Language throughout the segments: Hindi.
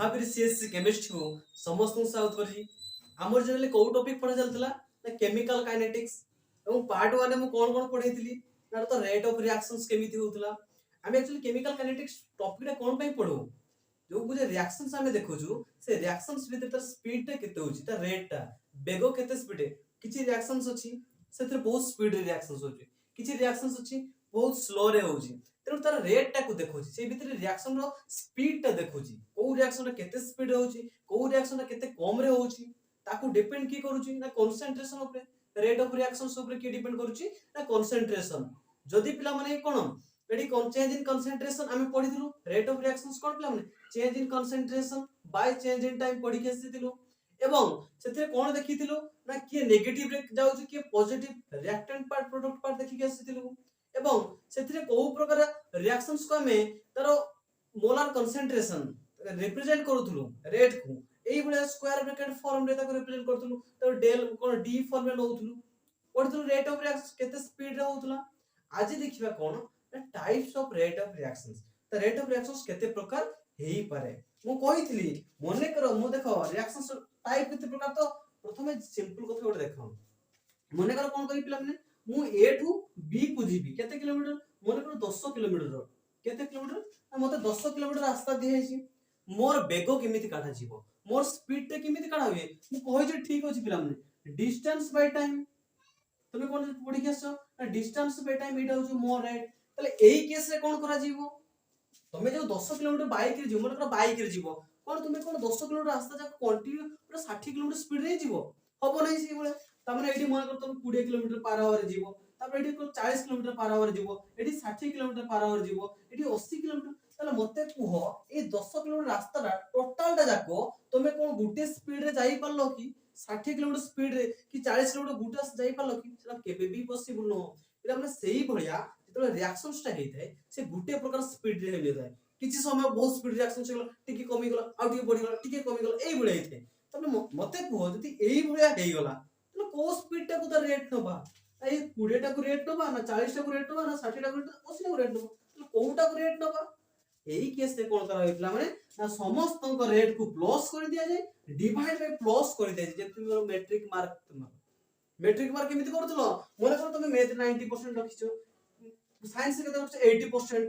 महावीर सीएससी केमिस्ट्री को समस्त स्वागत करी। आमर जनरली को टॉपिक पढ़ा चलतला ना केमिकल काइनेटिक्स एवं पार्ट 1 में कोन पढैतिली ना तो रेट ऑफ रिएक्शंस केमिति होतला। हम एक्चुअली केमिकल काइनेटिक्स टॉपिक रे कोन पई पढो जो बुझे रिएक्शंस हमें देखो छु से रिएक्शंस भीतर तर स्पीड टा केते होची ता रेट टा बेगो केते स्पीड है किछि रिएक्शंस अछि सेतिर बहुत स्पीड रे रिएक्शंस होची किछि रिएक्शंस अछि बहुत स्लो रे होची तेनु तार रेट टा को देखोची से भीतर रिएक्शन रो स्पीड टा देखोची को रिएक्शन रे केते स्पीड होची को रिएक्शन रे केते कम रे होची ताकू डिपेंड की करूची ना कंसंट्रेशन ऊपर रेट ऑफ रिएक्शंस ऊपर की डिपेंड करूची ना कंसंट्रेशन जदी पिला माने कोन एडी चेंज इन कंसंट्रेशन हमें पढिथिलु रेट ऑफ रिएक्शंस कोन पिला माने change in concentration by change in time पढि के आसीथिलु एवं सेते कोन देखिथिलु ना किए नेगेटिव रे जाउची किए positive reactant part product part देखि के आसीथिलु एवं सेथिरे को प्रकार रिएक्शंस को हमें तारो मोलार कंसंट्रेशन रिप्रेजेंट करूथुलु रेट को एई बळे स्क्वायर ब्रैकेट फॉर्म रे ताको रिप्रेजेंट करथुलु तो डेल कोन डी फॉर्म रे नउथुलु पढिथुलु रेट ऑफ रिएक्शन केते स्पीड रे होतुला आज देखिबा कोन types of rate of reactions तो रेट ऑफ रिएक्शंस केते प्रकार हेई पारे मु कहितली मने करो मु देखो रिएक्शंस टाइप केते प्रकार तो प्रथमे सिंपल कथा गोटे देखो मने करो कोन कहि पिला माने मु ए टू बी को जीबी केते किलोमीटर मने करो 10 किलोमीटर केते किलोमीटर मते 10 किलोमीटर रास्ता दिए छि मोर बेगो केमिति काढा जीवो मोर स्पीड ते केमिति काढा हुए मु कहि जे ठीक अछि पिला माने डिस्टेंस बाय टाइम तमे कोन पढि के आछो डिस्टेंस बाय टाइम इटा हो मोर राइट तले एई केस रे कोन करा जीवो तमे जो 10 किलोमीटर बाइक रे जीवो मने करो बाइक रे जीवो कोन तुमे कोन 10 किलोमीटर रास्ता जा कंटिन्यू पूरा 60 किलोमीटर स्पीड रे जीवो हबो नै सी बोले तमने एडी मन कर तुम 20 किलोमीटर पर आवर जीवो तापर एडी 40 किलोमीटर पर आवर जीवो एडी 60 किलोमीटर पर आवर जीवो एडी 80 किलोमीटर तले मते कुहो ए 10 किलोमीटर रास्ता रा टोटल टा जाको तुमे कोन गुटे स्पीड रे जाई परलो कि 60 किलोमीटर स्पीड रे कि 40 किलोमीटर गुटे जाई परलो कि सेटा केबे भी पॉसिबल नो एटा माने सेही भलिया जेतले रिएक्शंस टा हेइथाय से गुटे प्रकार स्पीड रे हेले जाय किछि समय बहुत स्पीड रिएक्शन से टिके कमी गला आ टिके बढ़ी गला टिके कमी गला एई भलिया हेइथाय तमे मते कुहो जति एई भलिया हेई गला तले को स्पीड टा को त रेट नबा ए 20 टा को रेट नबा ना 40 टा को रेट नबा ना 60 टा को 80 टा को रेट नबा तले कोउटा को रेट नबा एई केस रे कोन करा होइतला माने ना समस्त को रेट को प्लस कर दिया जाय डिवाइड बाय प्लस कर दिया जाय जेतु मैट्रिक मार्क केमिति करथलो मोरे कर तुमे मैथ 90% रखिछो साइंस के तरफ से 80%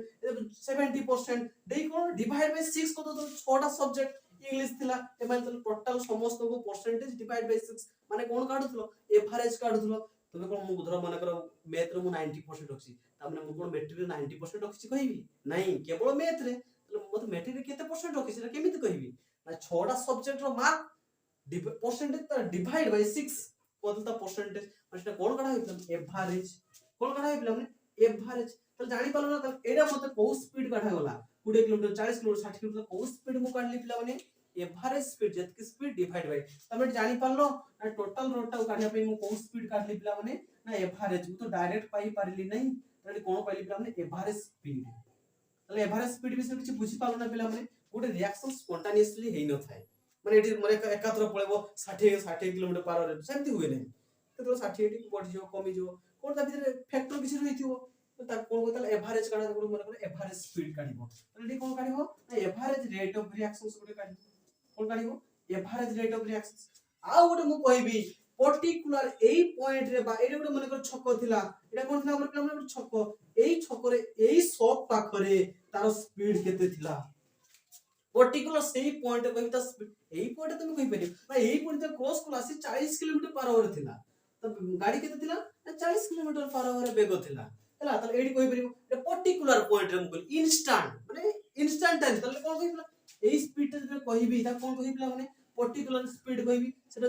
70% देई कोन डिवाइड बाय 6 को तो छोटा सब्जेक्ट इंग्लिश थिला एमान तो टोटल समस्त को परसेंटेज डिवाइड बाय 6 माने कोन काढुथलो एवरेज काढुथलो तुमे कोन मु धर माने करो मैथ रे मु 90% रखछि तामने मु कोन मैट्रिक रे 90% रखछि कहिबी नाही केवल मैथ रे मते मैट्रिक रे केते परसेंट रखछि रे केमिति कहिबी ना छोटा सब्जेक्ट रो मार्क परसेंटेज त डिवाइड बाय 6 कोन त परसेंटेज माने कोन काढा होइतला एवरेज कोन काढा होइतला माने एवरेज त जानि पालो ना त एडा मते को स्पीड काढा गला 20 किलोमीटर 40 किलोमीटर 60 किलोमीटर को स्पीड मु काढली पिला माने एवरेज स्पीड जतकी स्पीड डिवाइड बाय तमे जानि पालो ना टोटल रोड टा काढिया पे मु को स्पीड काढली पिला माने ना एवरेज मु तो डायरेक्ट पाई पारली नै तले कोन पाइली पिला माने एवरेज स्पीड तले एवरेज स्पीड विषय किछि बुझी पालो ना पिला माने गोटे रिएक्शन स्पॉन्टेनियसली हेइ न थाए माने एटी माने एकात्र पळेबो 60 किलोमीटर पर आवर सेमति हुए नै तो 60 एटी बढ़ जो कमी जो कोन ता भीतर फैक्टर किछि रहिथिबो ता कोन गोतल एवरेज काढा गुड मन कर एवरेज स्पीड काढिबो तले कोन काढिबो ना एवरेज रेट ऑफ रिएक्शंस गुड काढिबो कोन काढिबो एवरेज रेट ऑफ रिएक्शंस आ गुड मु कहबी पर्टिकुलर एई पॉइंट रे बा एडे गुड मन कर छक थिला एडा कोन थिला हमर पिला छक एई छक रे एई शॉक पाखरे तार स्पीड केते थिला पर्टिकुलर सेही पॉइंट कहि त स्पीड एई पॉइंट तुम कहि परियो ना एई पॉइंट त cross class 40 kilometre per hour थिला त गाड़ी केते थिला 40 किलोमीटर पर आवर बेग थिला हला त एडी कहि परियो ए पर्टिकुलर पॉइंट रे मु इंस्टेंट माने इंस्टेंटेनियस त कोन कहिला एई स्पीड रे कहिबी ता कोन कहिला माने पर्टिकुलर स्पीड कहिबी सेटा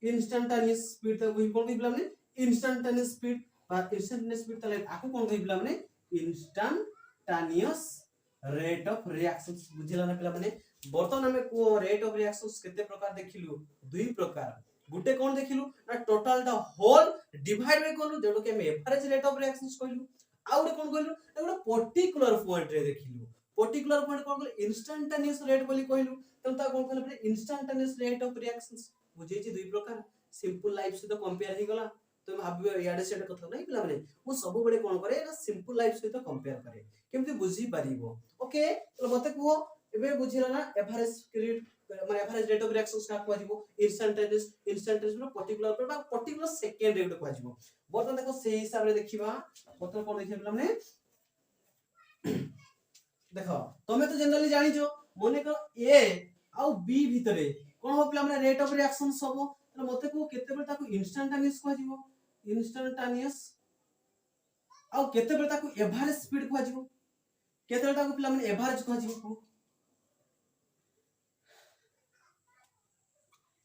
इंस्टेंटेनियस स्पीड त कहि कोन कहिला माने इंस्टेंटेनियस स्पीड बा इंस्टेंटेनियस स्पीड तले आकु कोन कहिला माने इंस्टेंटेनियस रेट ऑफ रिएक्शंस बुझिला ना पिला माने बर्तन हमें को रेट ऑफ रिएक्शंस केते प्रकार देखिलु दुई प्रकार गुटे कोन देखिलु ना total the whole divide by कोन जेडो के हम एवरेज रेट ऑफ रिएक्शंस कहलु आ गुटे कोन कहलु एगुडा पर्टिकुलर पॉइंट रे देखिलु पर्टिकुलर पॉइंट कोन कहलु इंस्टेंटेनियस रेट बोली कहलु तम ता कोन कहलु इंस्टेंटेनियस रेट ऑफ रिएक्शंस बुझे छी दुई प्रकार सिंपल लाइफ से तो कंपेयर ही गला तो भाबियो याडे सेट कथा नै पिला माने मु सब बडे कोन करे ना सिंपल लाइफ से तो कंपेयर करे केमते बुझी परिबो ओके तो मते को एबे बुझिला ना एवरेज रेट माने एवरेज रेट ऑफ रिएक्शंस का को आजिबो इंस्टेंटेनियस नो पर्टिकुलर पर बा पर्टिकुलर सेकेंड रेट को आजिबो बर्तन देखो सेही हिसाब रे देखिबा बर्तन कोन देखिबा माने देखो तमे तो जनरली जानि जो मने को ए आउ बी भितरे कोन हो पिला माने रेट ऑफ रिएक्शंस हबो त मते को केते बेर ताको इंस्टेंटेनियस को आजिबो इंस्टेंटेनियस आउ केते बेर ताको एवरेज स्पीड को आजिबो केते बेर ताको पिला माने एवरेज को आजिबो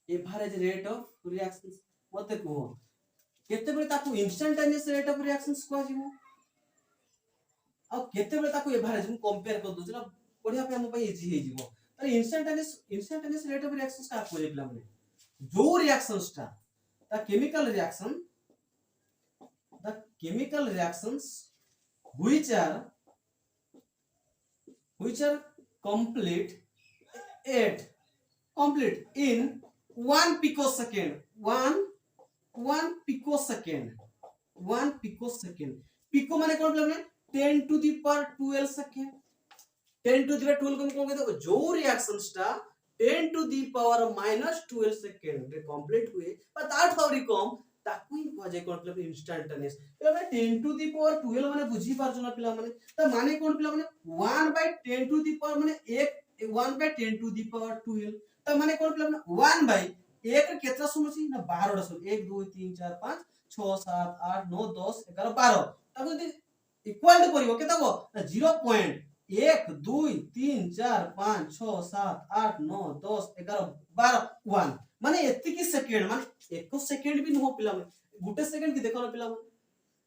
एवरेज रेट ऑफ रिएक्शंस मते को केते बेर ताको इंस्टेंटेनियस रेट ऑफ रिएक्शंस को आजिबो आ केते बेर ताको एवरेज मु कंपेयर कर दोजला बढ़िया पे हम पे इजी हे जीवो त इंस्टेंटेनियस रेट ऑफ रिएक्शंस का को जेबला माने जो रिएक्शंस ता the chemical reactions which are complete in 1 picosecond 1 picosecond pico माने कौन बोला हमने 10 to the power 12 second 10 to the power 12 को कौन कहते हैं जो रिएक्शंस ता 10 to the power -12 सेकंड रे कंप्लीट हुए पर तार थोड़ी कम ताकू ही को जाय कोन मतलब इंस्टेंटेनियस एबे 10 to the power 12 माने बुझी पारछ ना पिला माने त माने कोन पिला माने 1/10 to the power माने 1/10 to the power 12 त माने कोन पिला माने 1/1 केतना शून्य छी ना 12 टा शून्य 1 2 3 4 5 6 7 8 9 10 11 12 ताको यदि इक्वल करिवो केता को ना 0.1 2 3 4 5 6 7 8 9 10 11 12 1 माने एति की सेकंड माने 1 सेकंड भी न हो पिला माने गुटे सेकंड की देखो ना पिला माने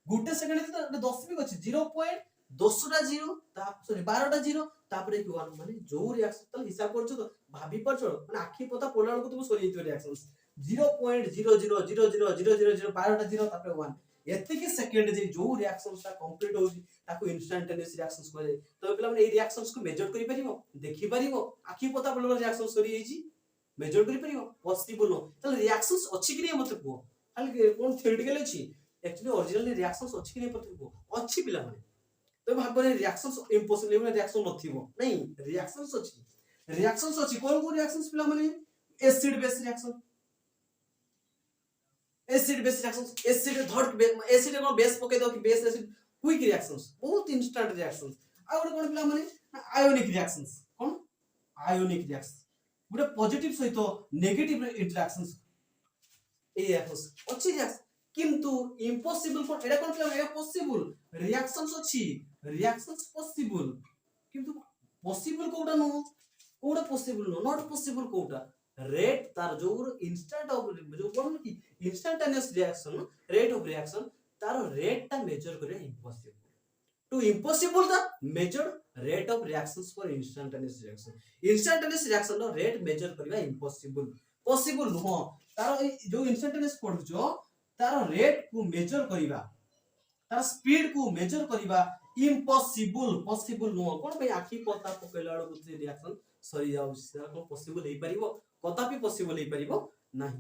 गुटे सेकंड तो 10 भी अछि 0.10 टा 0 ता सॉरी 12 टा 0 तापरे की 1 माने जो रिएक्शन तल हिसाब करछो तो भाबी परछो माने आखी पता पोला को तुम सरी जइतो रिएक्शंस 0.000000 12 टा 0 तापरे 1 एति की सेकंड जे जो रिएक्शंस ता कंप्लीट होजी ताको इंस्टेंटेनियस रिएक्शंस कहै तो पिला माने ए रिएक्शंस को मेजर करि परिबो देखि परिबो आखी पता पोला रिएक्शन सरी जइजी मेजर करि परिबो पॉसिबल नो तल रिएक्शंस अछि कि नै मते को खाली कोन थ्योरेटिकल अछि एक्चुअली ओरिजिनल रिएक्शंस अछि कि नै मते को अछि पिला माने तो भाबरे रिएक्शंस इम्पॉसिबल लेवल रिएक्शन नथिबो नै रिएक्शंस अछि कोन को रिएक्शंस पिला माने एसिड बेस रिएक्शन एसिड धड़ एसिड को बेस पके दो कि बेस एसिड क्विक रिएक्शंस बहुत इंस्टेंट रिएक्शंस आ और कोन पिला माने आयोनिक रिएक्शंस कोन आयोनिक रिएक्शन गुटे पॉजिटिव सहित नेगेटिव इंटरैक्शंस ए रिएक्शंस अछि रिएक्शन किंतु इम्पॉसिबल कोन एडा कोन पिला एडा पॉसिबल रिएक्शंस अछि रिएक्शंस पॉसिबल किंतु पॉसिबल कोडा नो कोडा पॉसिबल नो नॉट पॉसिबल कोडा रेट तार जो इंस्टेंट ऑफ जो कोन की instantaneous reaction rate of reaction तार रेट ता मेजर करे impossible to impossible the measure rate of reactions for instantaneous reaction नो रेट मेजर करबा इम्पॉसिबल पॉसिबल नो तार जो इंस्टेंटेनियस पडजो तार रेट को मेजर करबा तार स्पीड को मेजर करबा इम्पॉसिबल पॉसिबल नो कोन भाई आखी पता पकैला गुते रिएक्शन सरी जाउ से को पॉसिबल हे परिबो कदापि पॉसिबल हे परिबो नाही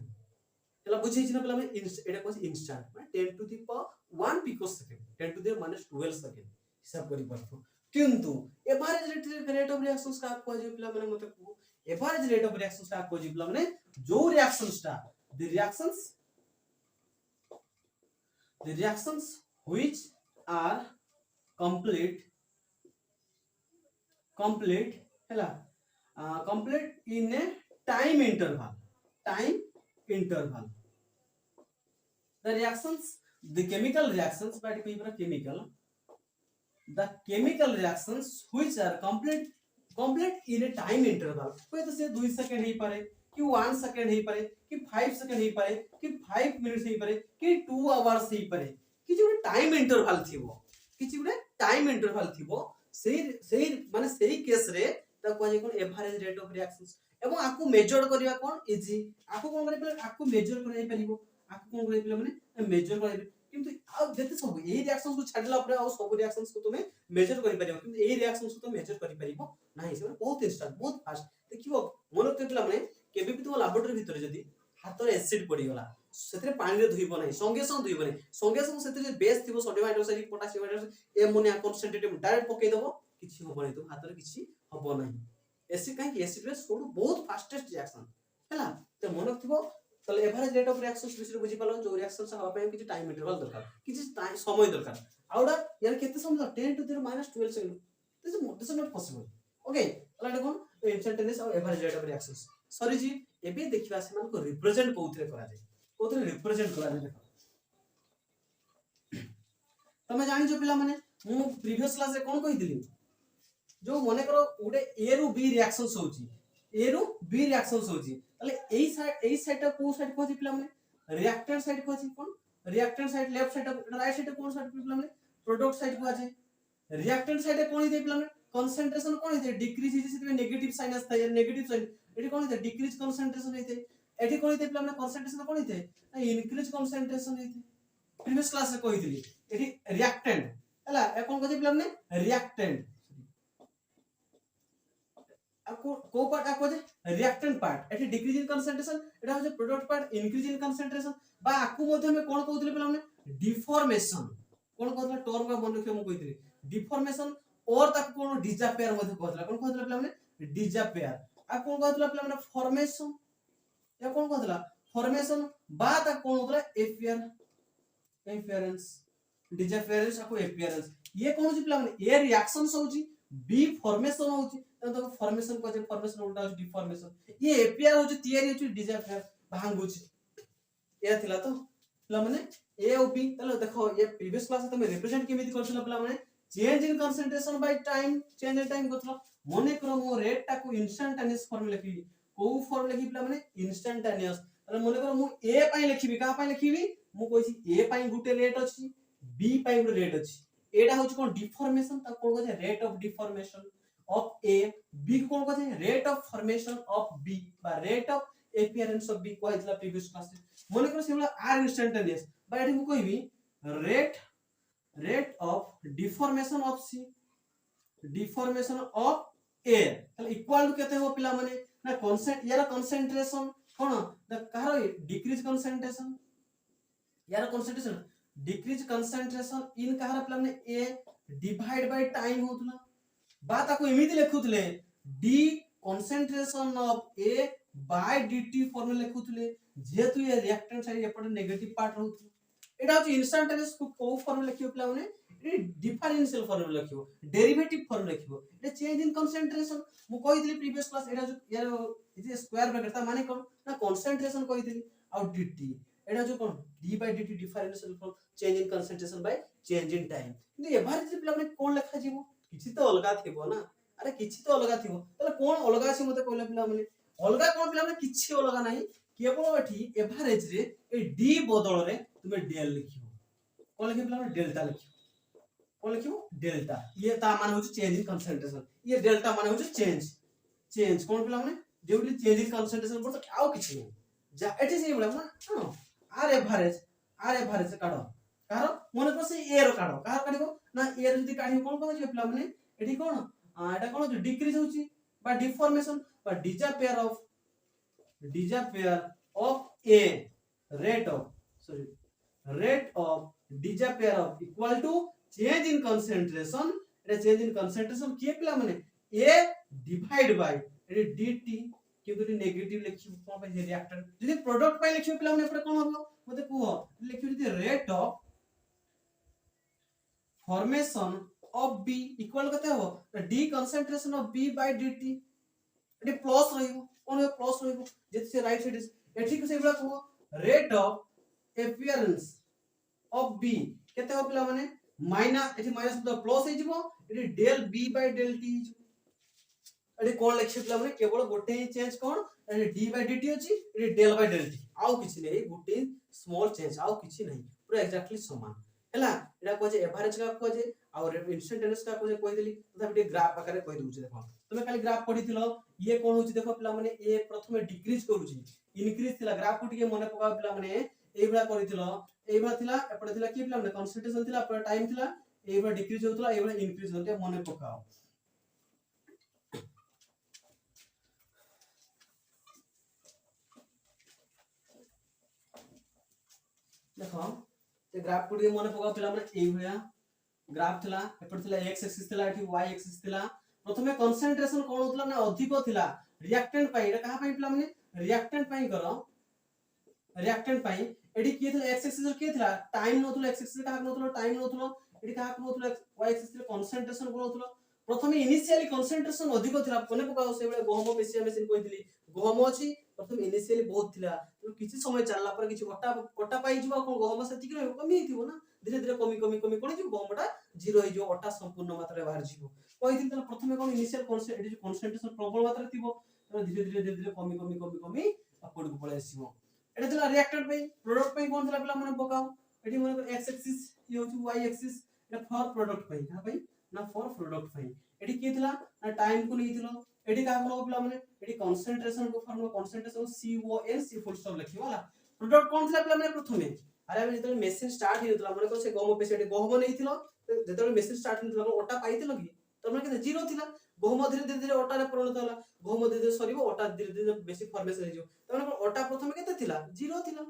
एला बुझै छिना पला में एटा को इंस्टेंट माने 10 to the power 1 picosecond 10 to the -12 second हिसाब करि परथो किंतु एवरेज रेट ऑफ रिएक्शंस का को जे पिला माने मते को एवरेज रेट ऑफ रिएक्शंस का को जे पिला माने जो रिएक्शंस ता the reactions which are complete hela complete in a time interval the reactions the chemical reactions but the chemical reactions which are complete in a time interval कोई तो से 2 सेकंड ही पारे कि 1 सेकंड ही पारे कि 5 सेकंड ही पारे कि 5 मिनट्स ही पारे कि 2 आवर्स ही पारे कि जो टाइम इंटरवल थिबो किछि गुटे टाइम इंटरवल थिबो सेही माने सेही केस रे त cosy cone average rate of reactions एवं आकु मेजर करिया कोन इजी आकु कोन करि पले आकु मेजर करै परिबो आकु कोन करि पले माने मेजर करै किंतु आ जते सब ए रिएक्शंस को छाडला परे आ सब रिएक्शंस को तुमे मेजर करि परिबो किंतु ए रिएक्शंस को तो मेजर करि परिबो नाही से बहुत इंस्टेंट बहुत फास्ट देखिबो मन तो पिला माने केबे भी तुम लैबोरेटरी भीतर जदी हाथ रे एसिड पड़ी गला सेतरे पानी रे धुइबो नाही संगे सेतरे बेस थिबो sodium hydroxide potassium hydroxide ammonia concentrate direct पके देबो किछि होबो नाही तुम हाथ रे किछि होबो नाही एसिड कहीं एसिड रे सब बहुत फास्टेस्ट रिएक्शन हैला तो मन रखिबो तो एवरेज रेट ऑफ रिएक्शंस विषय बुझी पालो जो रिएक्शंस हवा पे किछि टाइम इंटरवल दरकार किछि समय दरकार आउडा यार केते समय 10 to the minus 12 second this is not possible okay अला कोन इंस्टेंटेनियस और average rate of reactions sorry जी एबे देखिबा से मान को रिप्रेजेंट कोउथरे करा जाय कोउथरे रिप्रेजेंट करा जाय देखो तमे जानि जो पिला माने मु प्रीवियस क्लास रे कोन कहि दिली जो मने करो उडे ए रु बी रिएक्शंस होची ए रु बी रिएक्शंस होची ताले एई साइड को साइड को पिला माने रिएक्टेंट साइड को कोन reactant side left side right side कोन साइड पिला माने प्रोडक्ट साइड को आजे रिएक्टेंट साइड कोन दे पिला माने कंसंट्रेशन कोन दे डिक्रीज हिजे से नेगेटिव साइन आस्ता है नेगेटिव साइन एठी कोन दे डिक्रीज कंसंट्रेशन हेते एठी कोन दे पिला माने concentration cone they increase concentration हेते प्रीवियस क्लास रे कहितली एठी रिएक्टेंट हला ए कोन कहि पिला माने रिएक्टेंट को पार्ट आको जे रिएक्टेंट पार्ट एठी डिक्रीज इन कंसंट्रेशन एटा हो जे product part increase in concentration बा आकु मध्ये में कोन कहउतले पिला माने डिफॉर्मेशन कोन कहउतले टर्म का मन रखियो म कहितली डिफॉर्मेशन और ताक कोन डिजापेयर मध्ये कहउतला कोन कहउतला पिला माने डिजापेयर आ कोन कहउतला पिला माने फॉर्मेशन या कोन कहउतला फॉर्मेशन बा ताक कोन कहउतला एपियरेंस डिजापेयरेंस आको एपियरेंस ये कोन जे पिला माने ए रिएक्शंस होची बी फॉर्मेशन होची तो फॉर्मेशन को जे फॉर्मेशन उल्टा हो डिफॉर्मेशन ये एपियर हो जे थियरी हो डिजापेयर भांगु छी या थिला तो पिला माने ए और बी तले देखो ये प्रीवियस क्लास में रिप्रेजेंट केमिति करछला पिला माने change in concentration by time change in time कथला मने करो मो रेट टा को इंस्टेंटेनियस फॉर्म लिखि को फॉर्म लिखि पिला माने इंस्टेंटेनियस तले मने करो मु ए पाई लिखिबी का पाई लिखिबी मु कहिसी ए पाई गुटे रेट अछि बी पाई गुटे रेट अछि एटा होछ कोन डिफॉर्मेशन ता कोन कहे rate of deformation of A B कोन कहै rate of formation of B बा rate of appearance of B कहैतला प्रीवियस क्लास रे मने करो सेमला आर इंस्टेंटेनियस बा एठी मु कहबी rate of deformation of C deformation of A ताले इक्वल टू केते हो पिला माने ना कांस्टेंट यार कंसंट्रेशन कोन द कहार डिक्रीज कंसंट्रेशन यार कंसंट्रेशन डिक्रीज कंसंट्रेशन इन कहार पिला माने A डिवाइड बाय टाइम होतला बात आपको इमिति लिखुतले D concentration of A by DT formula लिखुतले जेतु ये रिएक्टेंट साइड एपटे नेगेटिव पार्ट रहउत एटा हो इंस्टेंटेनियस को फॉर्मूला लिखियो प्ला माने ए डिफरेंशियल फॉर्मूला लिखियो डेरिवेटिव फॉर्मूला लिखियो ए चेंज इन कंसंट्रेशन मु कहि दिली प्रीवियस क्लास एटा जो यार इजे स्क्वायर ब्रैकेट ता माने कोन ना कंसंट्रेशन कहि दिली और डीटी एटा जो कोन D by DT differential form change in concentration by change in time 근데 average प्ला माने कोन लिखा जीवो किछि तो अलगा थिबो ना अरे किछि तो अलगा थिबो तले कोन अलगा अछि मते कहले पिला माने अलगा कोन पिला माने किछि अलगा नाही केवल एठी एवरेज रे ए डी बदल रे तुमे डेल लिखियो कोन लिखि पिला माने डेल्टा लिखियो कोन लिखियो डेल्टा ये ता माने होछि चेंज इन कंसंट्रेशन ये डेल्टा माने होछि चेंज कोन पिला माने जेउली चेंज इन कंसंट्रेशन पर तो आउ किछि नाही जा एठी से बोला ना हां आर एवरेज काढो कार मन को से ए रो काढो कार काढिबो ना ए रो जदी काढी कोन कहै छै पिला माने एठी कोन एटा कोन डिक्रीज होची बा डिफॉर्मेशन बा disappear of A rate of disappear of equal to change in concentration एटा चेंज इन कंसंट्रेशन के पिला माने ए डिवाइड बाय एटी डीटी किंतु नेगेटिव लिखियो कोन पे रिएक्टेंट जदी प्रोडक्ट पे लिखियो पिला माने एपटे कोन हबो मते कुहो लिखियो जदी rate of formation of B equal कते हो D concentration of B by dt eighty plus रहिबो कोन हो प्लस रहिबो जेते से राइट साइड एठी के सेबला को rate of appearance of B केते हो पिला माने माइनस एठी माइनस द प्लस हे जिवो एटी del B by del T एटी कोन लिखि पिला माने केवल गोटे ही चेंज कोन एटी D by dt अछि एटी del by del T आउ किछि नै गोटे स्मॉल चेंज आउ किछि नै पूरा एक्जेक्टली समान हैला एटा को जे एवरेज का को जे और इंस्टेंटेनियस का को जे कहि देली तथा बिटे ग्राफ आकार कहि दउछि देखो तुमे खाली ग्राफ पढिथिलो ये कोन होछि देखो पिला माने ए प्रथमे डिक्रीज करूछि इंक्रीज थिला ग्राफ को टिके मने पका पिला माने एबरा करिथिलो एबरा थिला एपडे थिला की पिला माने कंसंट्रेशन थिला पर टाइम थिला एबरा डिक्रीज होतला एबरा इंक्रीज होते मने पकाओ देखो ते ग्राफ को टिके मने पका पिला माने ए भया ग्राफ थिला एपड थिला x एक्सिस थिला एठी y एक्सिस थिला प्रथमे कंसंट्रेशन कोन होतला ना अधिक थिला रिएक्टेंट पाई एटा कहा पाई पिला माने रिएक्टेंट पाई करो रिएक्टेंट पाई एडी की थिला एक्स एक्सिस की थिला टाइम नथुला एक्स एक्सिस कहा नथुला टाइम नथुला एडी कहा नथुला वाई एक्सिस कंसंट्रेशन कोन होतला प्रथमे इनिशियली कंसंट्रेशन अधिक थिला कोने पकाओ से बेले गहम पेशिया मेसिन कहितली गहम अछि प्रथम इनिशियली बहुत थिला तो किछि समय चलला पर किछि ओटा पाई जिबा कोन गहम सेति कि कमी थिबो ना धीरे धीरे कमी कमी कमी कोन जिवो गहमटा जीरो हो जिवो ओटा संपूर्ण मात्रा बाहर जिवो कहितली त प्रथमे कोन इनिशियल कंसंट्रेशन प्रबल मात्रा थिबो तो धीरे धीरे धीरे धीरे कमी कमी कमी कमी अपवर्ड को पळे आसीबो एटा थिला रिएक्टेंट पे प्रोडक्ट पे कोन थिला पिला माने पकाओ एटी माने एक्स एक्सिस ये होची Y axis Etah for product पे का पे ना फॉर प्रोडक्ट पे एटी की थिला ना टाइम को नहीं थिलो एटी का को पिला माने एटी कंसंट्रेशन को फॉर्म कंसंट्रेशन CON सी फुल स्टॉप लिखियो वाला प्रोडक्ट कोन थिला पिला माने प्रथमे अरे हम जेतले मशीन स्टार्ट हितला माने को से गहम पे से गहम नहीं थिलो जेतले मशीन स्टार्ट हितला ओटा पाइथिलो कि तो माने के जीरो थिला गहम धीरे धीरे ओटा रे परिणत होला गहम धीरे धीरे सरीबो ओटा धीरे धीरे बेसी फॉर्मेशन हो जिवो तो माने ओटा प्रथमे केते थिला जीरो थिला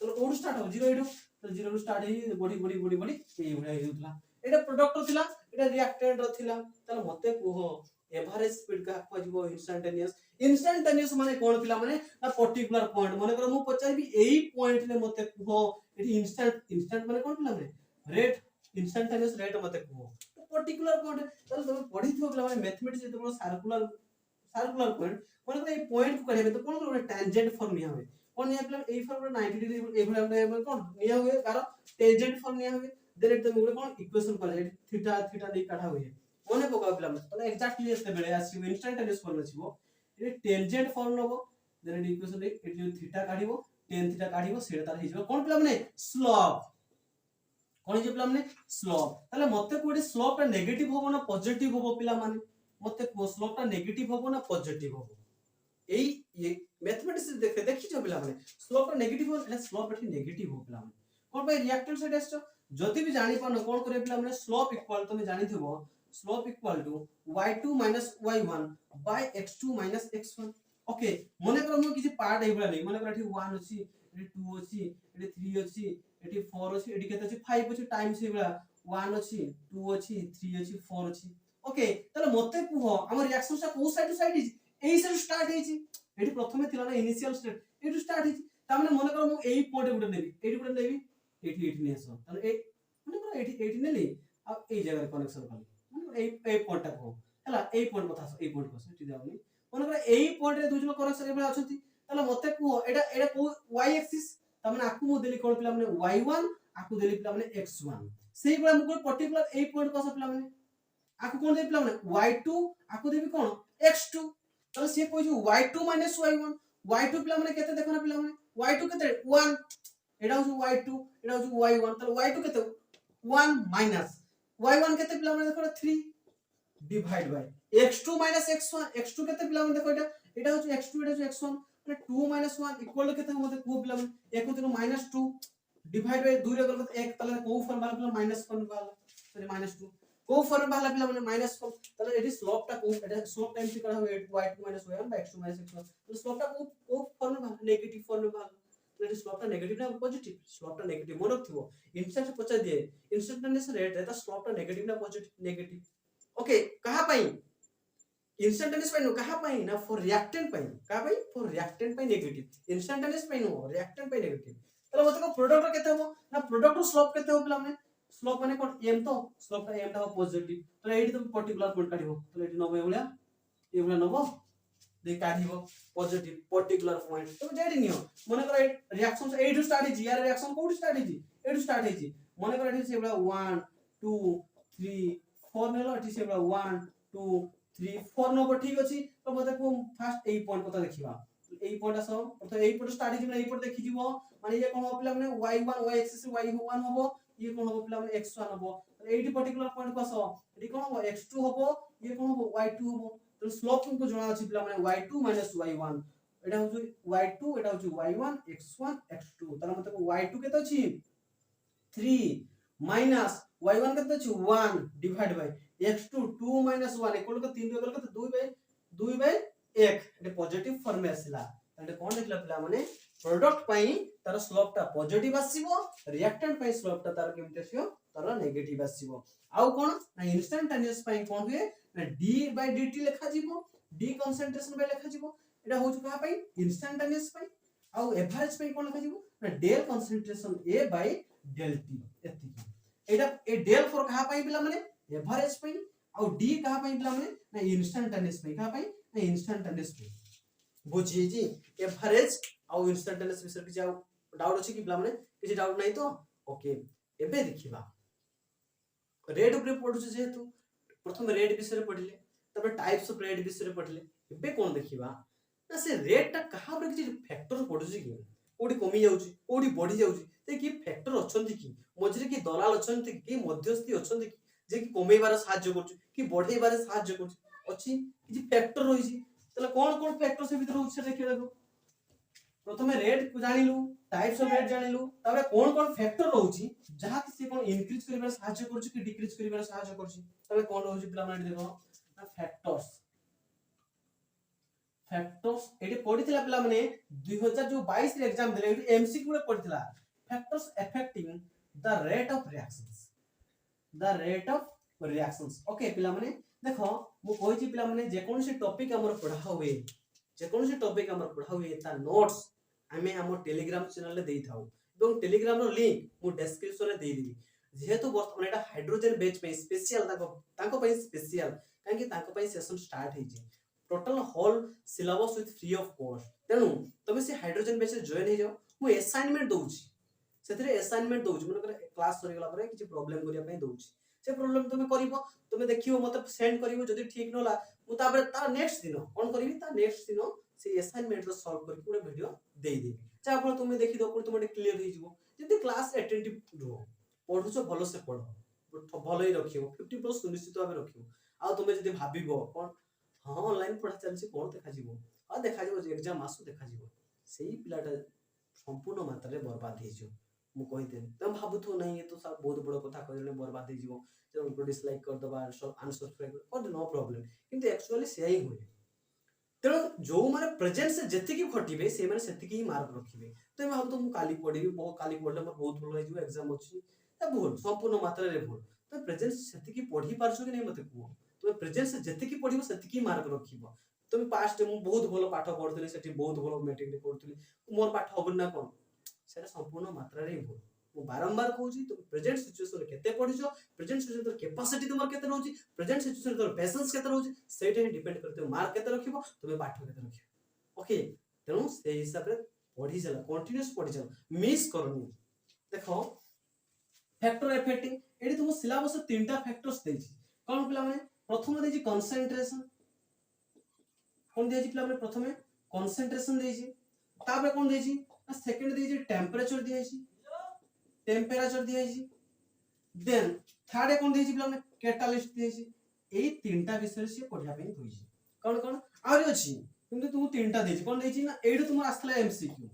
तो ओड स्टार्ट हो जीरो एडो तो जीरो रो स्टार्ट ही बड़ी बड़ी बड़ी बड़ी ए भला हेउतला एटा प्रोडक्ट थिला एटा रिएक्टेंट रो थिला त मते कोहो एवरेज स्पीड का पजिबो इंस्टैंटेनियस माने कोन थिला माने ना पर्टिकुलर पॉइंट माने कर मु पचारबी एई पॉइंट ले मते कोहो एटी इंस्टेंट माने कोन थिला माने रेट इंस्टैंटेनियस रेट मते कोहो पर्टिकुलर पॉइंट त तुम पढी थो पिला माने मैथमेटिक्स जेते सर्कुलर पॉइंट माने कर ए पॉइंट को काढे तो कोन कर टेंजेंट फॉर्म निया होय कोन निया पिला ए फॉर्म 90 डिग्री ए भला कोन निया होय कार टेंजेंट फॉर्म निया होय देन तुम गुले कोन इक्वेशन करे थीटा थीटा नै काढा होय मने पकाओ पिला माने एक्जेक्टली एते बेले आसी इंस्टैंटेनियस फॉर्म आसीबो ए टेंजेंट फॉर्म नबो देन इक्वेशन रे ए जो थीटा काढिबो tan थीटा काढिबो सेटा तार हिजो कोन पिला माने स्लोप कोन जे पिला माने स्लोप ताले मते कोडी स्लोप ता नेगेटिव होबो ना पॉजिटिव होबो पिला माने मते को स्लोप ता नेगेटिव होबो ना पॉजिटिव होबो एई ये मैथमेटिक्स देखि छ पिला माने स्लोप ता नेगेटिव हो एटा स्लोप एठी नेगेटिव हो पिला माने कोन भाई रिएक्टेंट साइड आछो जदि भी जानि पानो कोन करे पिला माने स्लोप इक्वल तमे जानि थबो slope equal to y2 y1 x2 x1 okay मने कर मु किछि पार्ट एबला नै मने कर एठी 1 अछि एठी 2 अछि एठी 3 अछि एठी 4 अछि एठी केते अछि 5 अछि टाइम से एबला 1 अछि 2 अछि 3 अछि 4 अछि ओके तले मते कुहो हमर रिएक्शन सा को साइड टू साइड इज एई से स्टार्ट हेछि एठी प्रथमे थिला ना इनिशियल स्टेट एठी स्टार्ट हेछि ता माने मने कर मु एई पॉइंट गुटे नेबी एठी गुटे नेबी एठी नेसो तले ए मने कर एठी नेली आ एई जगह कनेक्शन कली मने ए पॉइंट को हला ए पॉइंट कथा ए पॉइंट को सेठी जाउनी मने कर एई पॉइंट रे दुजन कनेक्शन एबला अछंती तले मते कुहो एटा को y एक्सिस ता माने आकु मु देली कोन पिला माने y1 आकु देली पिला माने x1 सेही बला मु को पर्टिकुलर ए पॉइंट को पिला माने आकु कोन देली पिला माने y2 आकु देबी कोन x2 तले से कोइ y2 y1 y2 पिला माने केते देखना पिला माने y2 केते 1 एडा हो y2 एडा हो y1 तले y2 केते 1 माइनस y1 केते पिला माने देखो 3 divide by x2 x1 x2 केते पिला माने देखो एटा हो x2 एटा हो x1 माने 2 1 इक्वल केते मते को पिला माने 1 को -2 डिवाइड बाय 2 रे करत 1 तले को फॉर्म वाला पिला माइनस फॉर्म वाला सॉरी -2 को फॉर्म वाला पिला माने माइनस फॉर्म तले एटी स्लोप टा को एटा स्लोप टाइम से करा हो y2 y1 x2 x1 तो स्लोप टा को फॉर्म वाला नेगेटिव फॉर्म वाला तो स्लोप टा नेगेटिव ना पॉजिटिव स्लोप टा नेगेटिव मन रखथिबो इंस्टेंट पचा दिए इंस्टेंटेनियस रेट एटा स्लोप टा नेगेटिव ना पॉजिटिव नेगेटिव ओके कहा पई इंस्टेंटेनियस पई नो कहा पई ना फॉर रिएक्टेंट पई कहा पई फॉर रिएक्टेंट पई नेगेटिव इंस्टेंटेनियस पई नो रिएक्टेंट पई नेगेटिव तले मते को प्रोडक्ट केते हो ना प्रोडक्ट स्लोप केते हो पिला माने स्लोप माने कोन m तो स्लोप टा m टा पॉजिटिव तले एठी तो पर्टिकुलर पॉइंट काढिबो तले एठी नबो एबला नबो दे काढिबो पॉजिटिव पर्टिकुलर पॉइंट तो जेडी नियो मने कर रिएक्शन से एठी स्टार्ट हिजी यार रिएक्शन कोठी स्टार्ट हिजी एठी स्टार्ट हिजी मने कर एठी से एबला 1 2 3 4 नेलो एठी से एबला 1 2 3 4 नबो ठीक अछि तो मते को फास्ट एई पॉइंट को देखिबा एई पॉइंट आसो तो एई पॉइंट स्टार्ट हिजी एई पॉइंट देखि जिवो माने ये कोन हो पिला माने y1 y एक्सिस y1 होबो ये कोन हो पिला माने x1 होबो एठी पर्टिकुलर पॉइंट को आसो एठी कोन हो x2 होबो ये कोन हो y2 होबो तो स्लोप तुमको जणा अछि पिला माने y2 y1 एटा हो y2 एटा हो y1 x1 x2 तार मतलब y2 केते अछि 3 माइनस y1 केते अछि 1 divide by x2 2 1 equal to 3 equal to 2 by 1 एटा पॉजिटिव फॉर्म में आसिला एटा कोन देखला पिला माने प्रोडक्ट पई तार स्लोप ता पॉजिटिव आसीबो रिएक्टेंट पई स्लोप ता तार केमते आसीबो तार नेगेटिव आसीबो आउ कोन ना इंस्टेंटेनियस पई कोन हुए ना d by dt लिखा जीवो d कंसंट्रेशन बाय लिखा जीवो एटा होछ कहा पई इंस्टेंटेनियस पई आ एवरेज पई कोन लिखा जीवो ना del concentration a by del t एतिकी एटा ए डेल फॉर कहा पई पिला माने एवरेज पई आ d कहा पई पिला माने ना इंस्टेंटेनियस पई कहा पई ना इंस्टेंटेनियस पई बुझी जी एवरेज आ इंस्टेंटेनियस विषय कि डाउट अछि कि पिला माने किछि डाउट नै तो ओके एबे देखिबा रेड ऊपर पढु जेहेतु प्रथम रेड विषय पढिले तब टाइप्स ऑफ रेड विषय पढिले एबे कोन देखिबा ना से रेड ता कहा पर किछि फैक्टर पढु कि कोडी कमी जाउची कोडी बढ़ी जाउची ते कि फैक्टर अछंती कि मझरे कि दलाल अछंती कि मध्यस्थी अछंती कि जे कि कमेबार सहाय्य करछु कि बढ़ेबार सहाय्य करछु अछि किछि फैक्टर रही छी तले कोन कोन फैक्टर से भीतर होछ देखि देखो प्रथमे रेट को जानिलु टाइप्स ऑफ रेट जानिलु तबे कोन कोन फैक्टर रहउची जहा कि से कोन इंक्रीज करिबार सहाय्य करछु कि डिक्रीज करिबार सहाय्य करछु तबे कोन रहउची पिला माने देखो ना फैक्टर्स फैक्टर्स एडी पढितला पिला माने 2022 रे एग्जाम देले एडी एमसीक्यू रे पढितला factors affecting the rate of reactions okay पिला माने देखो मु कहि छी पिला माने जे कोन से टॉपिक हमर पढा होवे जे कोन से टॉपिक हमर पढा होवे ता नोट्स आमे हम टेलीग्राम चैनल रे देई थाउ एवं टेलीग्राम रो लिंक मु डिस्क्रिप्शन रे देई देबी जेहेतु वर्तमान एटा हाइड्रोजन बेच पे स्पेशल ताको पे स्पेशल काहे कि ताको पे सेशन स्टार्ट हे जे total whole syllabus with free of cost तेनु तबे से हाइड्रोजन बेच जॉइन हे जाओ मु असाइनमेंट दोउची सेथरे असाइनमेंट दोउची मन करे क्लास सरी गला परे किछि प्रॉब्लम करिया पे दोउची से प्रॉब्लम तुमे करिवो तुमे देखिवो मते सेंड करिवो जदी ठीक नला मु ताबरे ता नेक्स्ट दिन कोन करिवि ता नेक्स्ट दिन से असाइनमेंट रो सॉल्व करके पूरा वीडियो देई देबी जा फल तुमे देखि दो तुमे क्लियर हो जिवो जदी क्लास अटेंटिव रहो पढुछो भलो से पढो भलो ही रखियो 50+ सुनिश्चित भाबे रखियो आ तुमे जदी भाबिबो कोन हां ऑनलाइन पढा चलछि कोन देखा जिवो आ देखा जिवो जे एग्जाम आसु देखा जिवो सेही पिलाटा संपूर्ण मात्रा रे बर्बाद हे जो मु कहि दे तम भाबुथो नहीं ये तो सब बहुत बड़ कथा कहले बर्बाद हे जिवो जे उनको डिसलाइक कर दबा अनसब्सक्राइब कर नो प्रॉब्लम किंतु एक्चुअली सेही होय तेणु जो माने प्रेजेंट से जति की खटिबे से माने सेति की मार्क रखिबे तो मैं तो मु काली पढिबी बहुत काली पढले मोर बहुत भलो हो एग्जाम अछि त भूल संपूर्ण मात्रा रे भूल तो प्रेजेंट सेति की पढी पारछो कि नहीं मते को तो प्रेजेंट से जति की पढिबो सेति की मार्क रखिबो तुम पास्ट मु बहुत भलो पाठ पढतली सेठी बहुत भलो मैट्रिक रे पढतली मोर पाठ हबन ना कोन सेरा संपूर्ण मात्रा रे भूल मु बारंबार कहूची तुम प्रेजेंट सिचुएशन रे केते पढिछो प्रेजेंट सिचुएशन तोर कैपेसिटी तुमर केते रहउची प्रेजेंट सिचुएशन तोर पेशेंस केते रहउची सेटा ही डिपेंड करते मार्क केते रखिबो तुमे पाठ केते रखिबो ओके तेनु से हिसाब रे पढी चला कंटीन्यूअस पढी चला मिस करनी देखो फैक्टर अफेक्टिंग एडी तुम सिलेबस तीनटा फैक्टर्स देछि कोन पिला माने प्रथम देछि कंसंट्रेशन कोन देछि पिला माने प्रथमे कंसंट्रेशन देछि ताबे कोन देछि सेकंड देछि टेंपरेचर देछि टेंपरेचर देछि देन थर्ड कोन देछि पिला माने कैटालिस्ट देछि एई तीनटा विषय से पढिया पे होइछि कोन कोन आरि अछि किंतु तुम तीनटा देछि कोन देछि ना एडी तुम आस्तला एमसीक्यू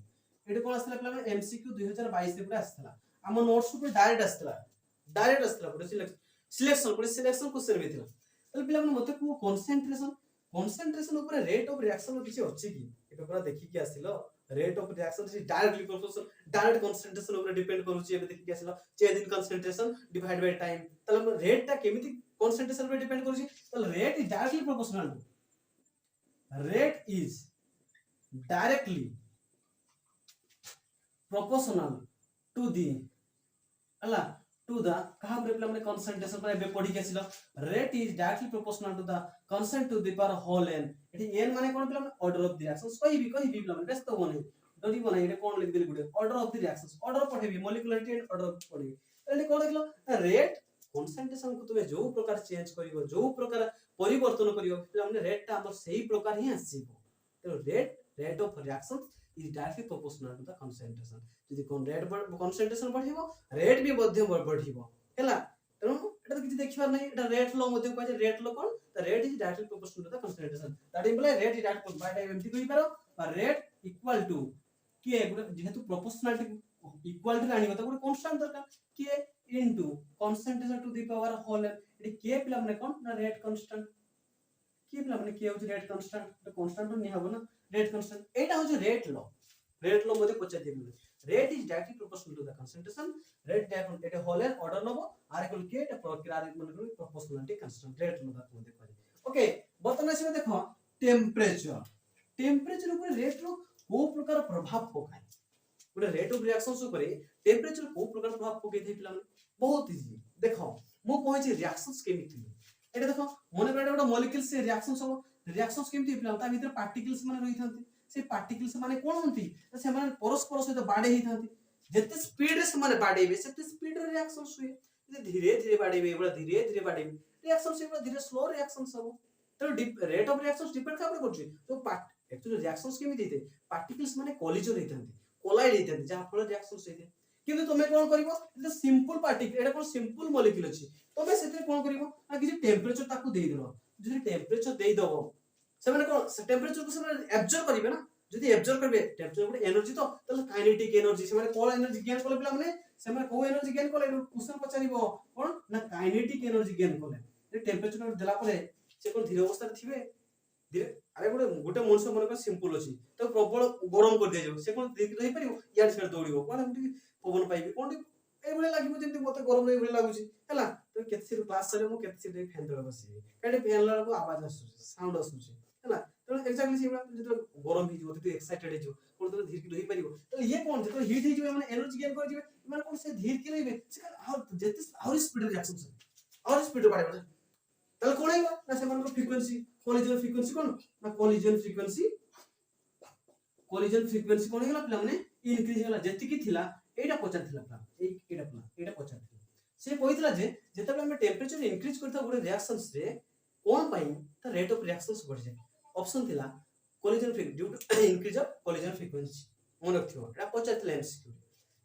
एडी कोन आस्तला पिला माने एमसीक्यू 2022 रे पूरा आस्तला हम नोट्स पे डायरेक्ट आस्तला पूरा सिलेक्शन क्वेश्चन भी थिला तले पिला माने मते को कंसंट्रेशन ऊपर रेट ऑफ रिएक्शन किछि अछि कि एटा पूरा देखि कि आसिलो रेट ऑफ रिएक्शन से डायरेक्टली प्रोपोर्शनल डायरेक्ट कंसंट्रेशन ऊपर डिपेंड करूची एबे देखि कि आसिलो change in concentration divide by time तले रेट ता केमिति कंसंट्रेशन पे डिपेंड करूची तले rate is directly proportional rate is directly proportional to the अला टू द कहा प्रोब्लेम में कंसंट्रेशन पर बे पढ़ी के सिलो rate is directly proportional to the concentration to the power whole n एठी एन माने कोन problem order of the reactions कहि भी प्रोब्लेम व्यस्त होने डरी बना एटे कोन लिख देली गुडे order of the reactions order पढ़ेबी मॉलिक्युलरिटी एंड ऑर्डर पढ़ेबी एठी कोन देखलो रेट कंसंट्रेशन को तुमे जो प्रकार चेंज करिवो जो प्रकार परिवर्तन करिवो प्रोब्लेम ने रेट ता हमर सही प्रकार ही आसीबो तो rate of reactions is directly proportional to the concentration जदि कोन रेट concentration बढ़िबो रेट भी मध्यम बढ़िबो हैला तेनु एटा तो किछि देखिबार नै एटा रेट लो मध्यम कहै रेट लो कोन the rate is directly proportional to the concentration that imply rate is direct by time एमटी कहि पारो और रेट इक्वल टू के गुड जेहेतु प्रोपोर्शनलिटी इक्वल टू आनिबो त गुड कांस्टेंट दरकार k into concentration to the power whole एटी के पिला माने कोन ना रेट कांस्टेंट के पिला माने के हो रेट कांस्टेंट तो कांस्टेंट नै हबो ना रेट कांस्टेंट एटा हो रेट लो मध्ये पचा देबे rate is directly proportional to the concentration rate direct एटा होल एंड ऑर्डर नबो आर इक्वल के एटा प्रक्रिया मन प्रोपोर्शनलिटी कांस्टेंट रेट लो दा मध्ये करे ओके बर्तमान आसीबा देखो टेम्परेचर टेम्परेचर ऊपर रेट रो को प्रकार प्रभाव पकाए गोटे रेट ऑफ रिएक्शंस ऊपर टेम्परेचर को प्रकार प्रभाव पकाई थे पिला बहुत इजी देखो मु कहै रिएक्शंस केमिति एटा देखो मने करे गोटे मॉलिक्यूल से रिएक्शंस हो रिएक्शंस केमिति पिला ता भीतर पार्टिकल्स माने रही थांती से पार्टिकल्स माने कोन होंती से माने परस्पर सहित बाडे ही थांती जते स्पीड रे से माने बाडेबे सेते स्पीड रे रिएक्शंस हुए धीरे धीरे बाडेबे बड़ा धीरे धीरे बाडेबे रिएक्शन से बड़ा धीरे स्लो रिएक्शंस हो तो रेट ऑफ रिएक्शंस डिपेंड का करछि तो एक्चुअली रिएक्शंस केमिति थे पार्टिकल्स माने कोलिजन हेतांती कोलाइड हेतांती जहा फल रिएक्शंस हेते किंतु तुमे कोन करिवो it simple particle Etah cone simple molecule अछि तुमे सेते कोन करिवो आ कि टेम्परेचर ताकू देई देबो जदि टेम्परेचर देई दबो से माने कोन टेम्परेचर को से माने एब्जॉर्ब करिवे ना जदि एब्जॉर्ब करबे टेम्परेचर गुड एनर्जी तो तले काइनेटिक एनर्जी से माने कोन एनर्जी गेन करले पिला माने से माने को एनर्जी गेन करले क्वेश्चन पचारिबो कोन ना काइनेटिक एनर्जी गेन करले टेम्परेचर देला परे से कोन धीरे अवस्था रे थिबे धीरे अरे गोटे मनुष्य मन सिंपल अच्छी तो प्रबल गरम कर दिया से कौन रही पार इे से दौड़ कौन पवन पाइबी कौन ये लगे जमी मत गरम ये लगुच है तो के क्लास सर मुझे फैन तले बस कहीं फैन लगा आवाज आसूस साउंड आसूस है तो एक्जाक्टली से जो गरम हो एक्साइटेड हो कौन तो धीरे रही पार तो ये कौन जो हिट हो एनर्जी गेन कर कौन से धीरे की रही आउर स्पीड रिएक्शन आउर स्पीड बढ़े ताले कोन आइबा ना से मन फ्रीक्वेंसी कोलिजन फ्रीक्वेंसी कोन ना कोलिजन फ्रीक्वेंसी कोन हेला पिला माने इंक्रीज होला जति की थिला एटा पचार थिला पिला एटा पचार थिला से कहितला जे जेतबे हम टेम्परेचर इंक्रीज करता गोटे रिएक्शंस रे कोन पाई त रेट ऑफ रिएक्शंस बढ़ जाय ऑप्शन थिला collision due to increase of collision frequency मन रखियो एटा पचार थिला एमसीक्यू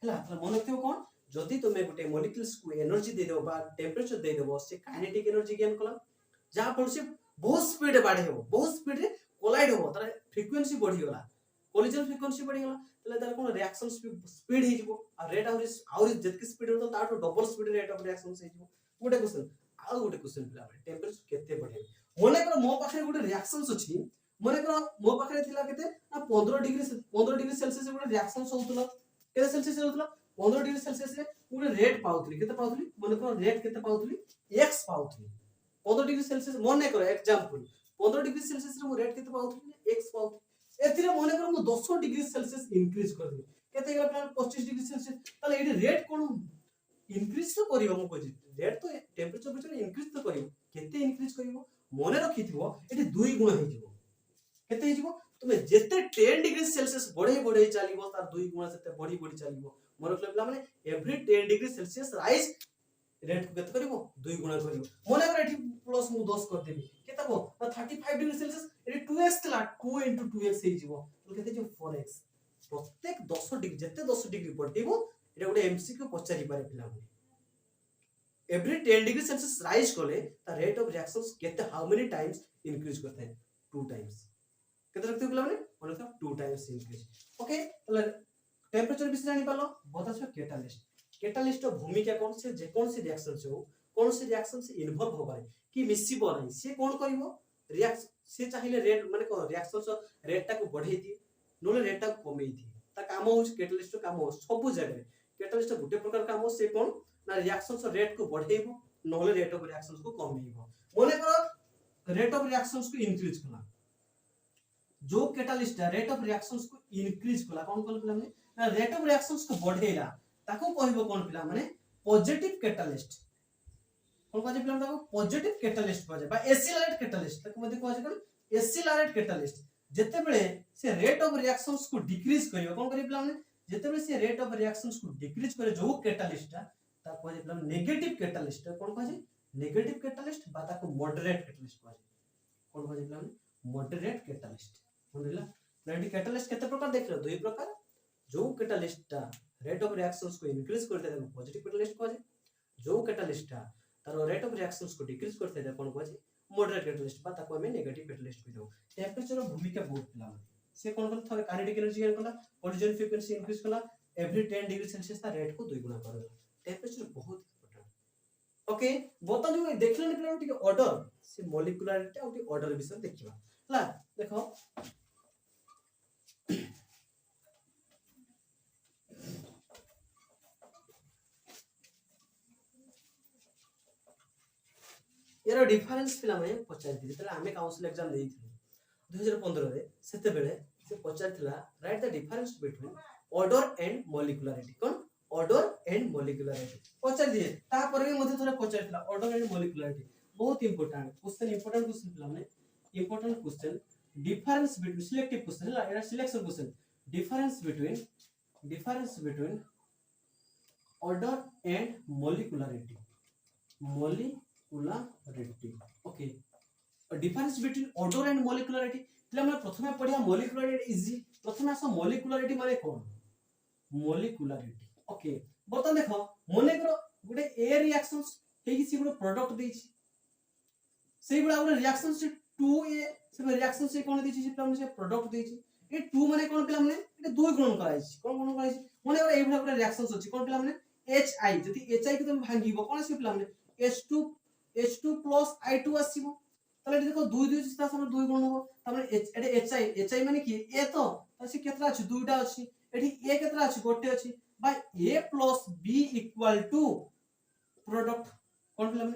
हैला त मन रखियो कोन जदि तुमे गोटे मॉलिक्यूल्स को एनर्जी दे देबो बा टेम्परेचर दे देबो से काइनेटिक एनर्जी गेन कला जहा फल से बहुत स्पीड बाढे हो बहुत स्पीड रे कोलाइड हो तार फ्रीक्वेंसी बढ़ी गला कोलिजन फ्रीक्वेंसी बढ़ी गला तले तार कोन रिएक्शन स्पीड ही जिवो आ रेट आउर जतके स्पीड हो ता double speed rate of reaction से जिवो गोटे क्वेश्चन पिला टेम्परेचर केते बढ़े मने कर मो पाखे गोटे रिएक्शंस अछि मने कर मो पाखे थिला केते ना 15 डिग्री सेल्सियस गोटे रिएक्शंस होतला केते सेल्सियस होतला 15 डिग्री सेल्सियस रे गोटे रेट पाउतली केते पाउतली मने कर रेट केते पाउतली x पाउतली 15 डिग्री सेल्सियस मने कर एग्जांपल 15 डिग्री सेल्सियस रे मो रेट केते पाउतली x पाउतली एथिरे मने कर मो 10 डिग्री सेल्सियस इंक्रीज कर दे केते गला 25 डिग्री सेल्सियस ताले एडी रेट कोन इंक्रीज तो करियो मो कहि रेट तो टेम्परेचर इंक्रीज तो करियो केते इंक्रीज करियो मने रखिथिबो एडी 2 गुण हे जिवो केते हे जिवो तुमे जेते 10 डिग्री सेल्सियस बढ़े चलिबो तार 2 गुण सेते बढ़ी चलिबो मोर मतलब माने every 10 degree Celsius rise rate को केते करिवो 2 गुणा करिवो मने कर एठी प्लस मु 10 कर देबी केते को 35 डिग्री सेल्सियस एठी 2x तला 2 * 2x हे जिवो तो केते जो 4x प्रत्येक 10 डिग्री जेते 10 डिग्री बढ़िबो एटा गोटे एमसीक्यू पचारि पारे पिला एवरी 10 डिग्री सेल्सियस राइज कोले द रेट ऑफ रिएक्शंस केते हाउ मेनी टाइम्स इंक्रीज करता है 2 टाइम्स केते रखते पिला माने मतलब 2 टाइम्स इंक्रीज ओके टेम्परेचर विषय जानि पालो बताछो कैटालिस्ट भूमिका कौन से जे कौन से रिएक्शन से हो कौन से रिएक्शन से इन्वॉल्व होबारे कि मिसिबो नहीं से कौन करिवो रिएक्शन से चाहिए रेट माने को रिएक्शन रेट टा को बढ़ाई दी नोले रेट टा को कमेई दी ता काम हो कैटालिस्ट काम हो सब जगह कैटालिस्ट गुटे प्रकार काम हो से कौन ना रिएक्शन रेट को बढ़ाइबो नोले रेट ऑफ रिएक्शंस को कमेइबो माने को रेट ऑफ रिएक्शंस को इंक्रीज कला जो कैटालिस्ट रेट ऑफ रिएक्शंस को इंक्रीज कला कौन कल पिला माने ना रेट ऑफ रिएक्शंस को बढ़ेला ताको कहबो कोन पिला माने पॉजिटिव कैटालिस्ट कोन कहजे पिला ताको पॉजिटिव कैटालिस्ट कहजे बा एसिलरेट कैटालिस्ट ताको मध्ये कहजे कोन एसिलरेट कैटालिस्ट जते बेले से रेट ऑफ रिएक्शंस को डिक्रीज करियो कोन करि पिला माने जते बेले से रेट ऑफ रिएक्शंस को डिक्रीज करे जो कैटालिस्ट ता कहजे पिला नेगेटिव कैटालिस्ट कोन कहजे नेगेटिव कैटालिस्ट बा ताको मॉडरेट कैटालिस्ट कहजे कोन कहजे पिला माने मॉडरेट कैटालिस्ट बुझला रेडी कैटालिस्ट केते प्रकार देखलो दुई प्रकार जो कैटालिस्ट रेट ऑफ रिएक्शंस को इंक्रीज करते हैं पॉजिटिव कैटालिस्ट कहजे जो कैटालिस्ट तार रेट ऑफ रिएक्शंस को डिक्रीज करते हैं कोन कहजे मॉडरेट कैटालिस्ट बा ताको हमें नेगेटिव कैटालिस्ट कहि दो टेम्परेचर भूमिका बहुत पिला से कोन कर थरे काइनेटिक एनर्जी गेन कला कोलिजन फ्रीक्वेंसी इंक्रीज कला एवरी 10 डिग्री सेल्सियस ता रेट को 2 गुना कर देला टेम्परेचर बहुत इंपोर्टेंट ओके बता जो देखले पिला टिके ऑर्डर से मॉलिक्यूलरिटी और टिके ऑर्डर विषय देखिबा हला देखो यार डिफरेंस पिला माने पचारि तले आमे काउंसिल एग्जाम देइथिलु 2015 रे सेते बेले से पचारिथिला write the difference between order and molecularity कोन ऑर्डर एंड मॉलिक्युलरिटी पचारि दिए ता पर भी मते थोड़ा पचारिथिला ऑर्डर एंड मॉलिक्युलरिटी बहुत इंपोर्टेंट क्वेश्चन माने important question difference between selective question है एरा selection question difference between order and molecularity okay difference between order and molecularity એટલે આપણે પ્રથમે પઢિયા મોલિક્યુલારિટી ઇઝી પ્રથમે આસો મોલિક્યુલારિટી মানে কোন મોલિક્યુલારિટી ઓકે বর্তমান দেখো মনে করো গোটে এ রিঅ্যাকশনস হেই কিছু গোটে প্রোডাক্ট দেইছি সেই গুলা গোটে রিঅ্যাকশনস 2a সে রিঅ্যাকশনস সে কোন দেইছি সেটা আমরা সে প্রোডাক্ট দেইছি এই 2 মানে কোন পিলা মানে এটা 2 গ্রহণ করাইছি কোন গ্রহণ করাইছি মনে করো এইভাবে গোটে রিঅ্যাকশনস আছে কোন পিলা মানে hi যদি hi কে তুমি ভাঙিবো কোন সে পিলা মানে h2 plus i2 আসিবো তাহলে দেখো 2 2 তার সামনে 2 গুণ হবো তাহলে এটা hi মানে কি a তো তাহলে সে কেতরা আছে দুইটা আছে এটি a কেতরা আছে গোটে আছে by a plus b equal to product কোন পেলাম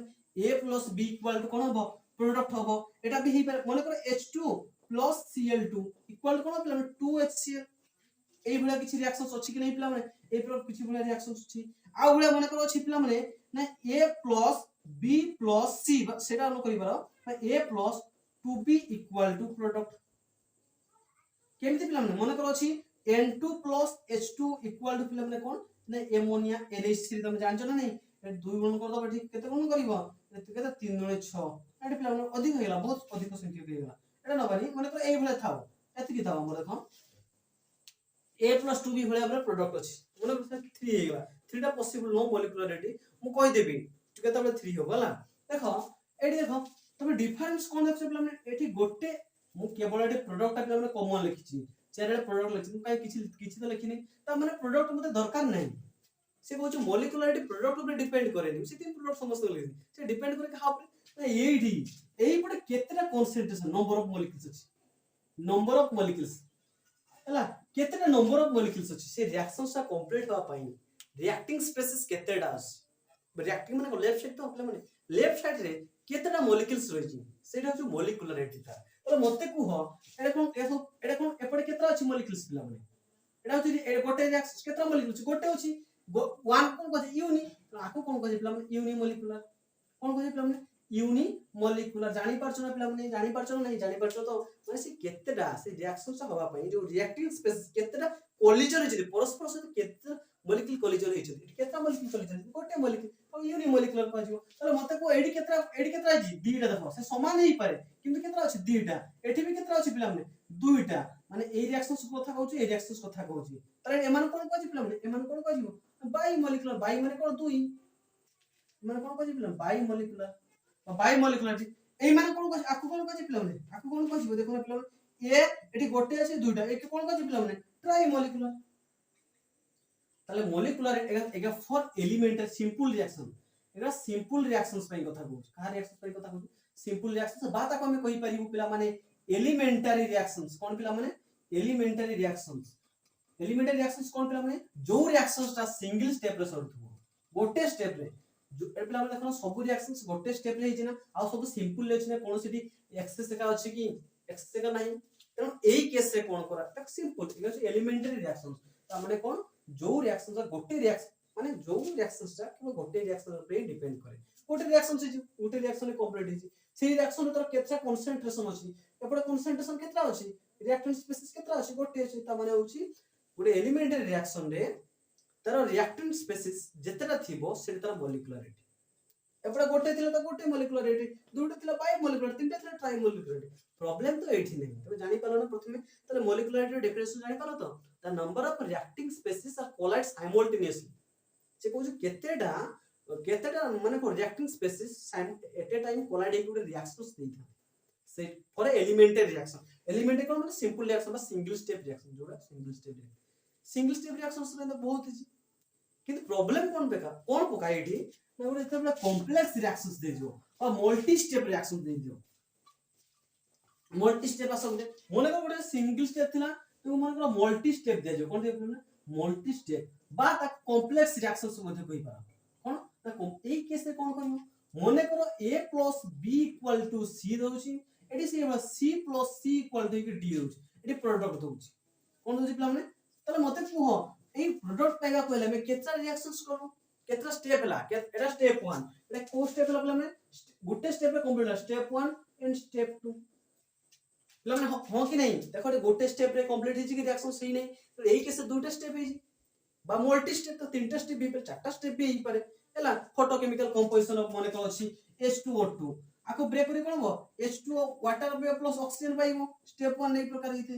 a plus b equal to কোন হবে প্রোডাক্ট হবে এটা বি হেই পারে মনে করো h2 plus cl2 equal to কোন পেলাম 2hcl এই ভলিয়া কিছু রিঅ্যাকশনস আছে কি নাই পেলাম এই প্রকার কিছু ভলিয়া রিঅ্যাকশনস আছে আর ভলিয়া মনে করো আছে পেলাম না a plus b plus c সেটা আমরা করি পারো a plus 2b equal to product কেমতি পেলাম না মনে করো আছে n2 plus h2 equal to পেলাম না কোন না অ্যামোনিয়া NH3 তুমি জানছো না নাই এটা 2 গুণ করে দাও ঠিক কত গুণ করিব কেতে 3 গুণ 6 এটা পেলাম না অধিক হই গেল বহুত অধিক সংখ্যক হই গেল এটা নবানি মনে করো এই ভলিয়া থাও এত কি থাও আমরা দেখো a plus 2b ভলিয়া আমরা প্রোডাক্ট আছে মনে করো 3 হই গেল 3 টা পসিবল নো মলিকুলারিটি মু কই দেবি কেতে আমরা 3 হবে না দেখো এডি দেখো তুমি ডিফারেন্স কোন দেখছো পেলাম এটি গোটে মু কেবল এটি প্রোডাক্টটা পেলাম কমন লিখিছি চারটা প্রোডাক্ট লিখিছি মু কাই কিছু তো লিখিনি তা মানে প্রোডাক্ট মতে দরকার নাই সে কইছো মলিকুলারিটি প্রোডাক্ট উপরে ডিপেন্ড করে নি সে তিন প্রোডাক্ট সমস্ত লিখিছি সে ডিপেন্ড করে কাহা উপরে এইডি এই পড়ে কেতেটা কনসেন্ট্রেশন নম্বর অফ মলিকুলস আছে নম্বর অফ মলিকুলস হলা কেতেটা নম্বর অফ মলিকুলস আছে সে রিঅ্যাকশনস টা কমপ্লিট হওয়া পাই রিঅ্যাক্টিং স্পেসিস কেতেটা আছে রিঅ্যাক্টিং মানে লেফট সাইড তো আপলে মানে লেফট সাইড রে কেতেটা মলিকুলস রইছি সেটা হচ্ছে মলিকুলারিটি তা তাহলে মতে কুহ এটা কোন এপড়ে কেতরা আছে মলিকুলস পিলা মানে এটা হচ্ছে গোটে রিঅ্যাকশন কেতরা মলিকুলস গোটে আছে 1 কোন কছে ইউনি আকু কোন কছে পিলা মানে ইউনি মলিকুলার কোন কছে পিলা মানে ইউনি মলিকুলার জানি পারছো না পিলা মানে জানি পারছো না জানি পারছো তো মানে সে কেতেটা সে রিঅ্যাকশনস হবা পাই যে রিঅ্যাক্টিং স্পেস কেতেটা কলিজন হইছে পরস্পর সাথে কেতে মলিকুল কলিজন হইছে এটি কেতরা মলিকুল কলিজন গোটে মলিকুল और यूनि मॉलिक्यूलर कहजियो তাহলে মতে কো এডি কেতরা জি দুইটা দেখো সে সমান হেই পারে কিন্তু কেতরা আছে দুইটা এটি বি কেতরা আছে পিলাম দুইটা মানে এই রিঅ্যাকশনস কথা কହୁছি এই রিঅ্যাকশনস কথা কହୁছি তাহলে এমান কোন কইছি পিলাম এমান কোন কইজিবো বাই মলিকুলার বাই মানে কোন দুই মানে কোন কইছি পিলাম বাই মলিকুলার এই মানে কোন কইছি আকু কোন কইছি পিলাম আকু কোন কইছিবো দেখো না পিলাম এ এটি গোটে আছে দুইটা একে কোন কইছি পিলাম ট্রাই মলিকুলার তাহলে মলিকুলার এগা ফর এলিমেন্টাল সিম্পল রিঅ্যাকশন এগা সিম্পল রিঅ্যাকশনস পাই কথা কহু কার রিঅ্যাকশন পাই কথা কহু সিম্পল রিঅ্যাকশনস বা তাको আমি কই পারিবু পিলা মানে এলিমেন্টারি রিঅ্যাকশনস কোন পিলা মানে এলিমেন্টারি রিঅ্যাকশনস কোন পিলা মানে जो রিঅ্যাকশনস টা সিঙ্গেল স্টেপ রে সরথু গোটে স্টেপ রে এ পিলা মানে দেখো सब রিঅ্যাকশনস গোটে স্টেপ রে হিছে না আর सब সিম্পল লে আছে না কোন সিটি এক্সেস একা আছে কি এক্সেস একা নাই কারণ এই কেস রে কোন করা তা সিম্পল ঠিক আছে এলিমেন্টারি রিঅ্যাকশনস তা মানে কোন जो रिएक्शन सा गोटे रिएक्शन माने जो रिएक्शंस ता केवल गोटे रिएक्शन पे डिपेंड करे गोटे रिएक्शन से गोटे रिएक्शन कंप्लीट हिची सेही रिएक्शन तर केतरा कंसंट्रेशन अछि एपडे कंसंट्रेशन केतरा अछि रिएक्टेंट स्पेसिस केतरा अछि गोटे अछि ता माने होछि गोटे एलिमेंटरी रिएक्शन रे तर रिएक्टेंट स्पेसिस जेतरा थिबो सेटा तर मॉलिक्युलरिटी एपडे गोटे थिला त गोटे मॉलिक्युलरिटी दुटा थिला बाय मॉलिक्युलर तीनटा थिला ट्राई मॉलिक्युलरिटी प्रॉब्लम तो एठी नै तबे जानि पालो ना प्रथमे तले मॉलिक्युलरिटी डेफिनेशन जानि पालो तो the number of reacting species are collide simultaneously से कहू केतेटा माने को reacting species at a time collide एक गुटे रिएक्शंस देइथा से फॉर एलिमेंटरी रिएक्शन माने सिंपल रिएक्शन बा single step reaction single step reactions रे बहुत इजी किंतु प्रॉब्लम कोन पका एठी ना गुटे एतबला कॉम्प्लेक्स रिएक्शंस दे दियो और मल्टी स्टेप रिएक्शन दे दियो मल्टी स्टेप आसो मने को गुटे सिंगल स्टेप थिला तो मन को मल्टी स्टेप दे जो कोन दे मल्टी स्टेप बा ता कॉम्प्लेक्स रिएक्शंस मध्ये कहि पारा कोन ता एई केस रे कोन करियो मने करो a plus b equal to c दउची एडी से c plus c equal to d दउची एडी प्रोडक्ट दउची कोन दउची पिला माने तले मते कुहो ए प्रोडक्ट पाइबा कोइले हम केतरा रिएक्शंस करू केतरा स्टेप ला एटा स्टेप 1 एटा को स्टेप ला पिला माने गुटे स्टेप रे कंप्लीट ला स्टेप 1 एंड स्टेप 2 पिला माने हो कि नहीं देखो गोटे स्टेप रे कंप्लीट हिची कि रिएक्शन सही नहीं तो एई केसे दुटा स्टेप हिची बा मल्टी स्टेप तो तीनटा स्टेप भी पर चारटा स्टेप भी ही पारे हला फोटोकेमिकल कंपोजिशन ऑफ मने को अछि H2O2 आको ब्रेक करी कोन हो H2O वाटर बे प्लस ऑक्सीजन पाइबो स्टेप 1 नै प्रकार हिते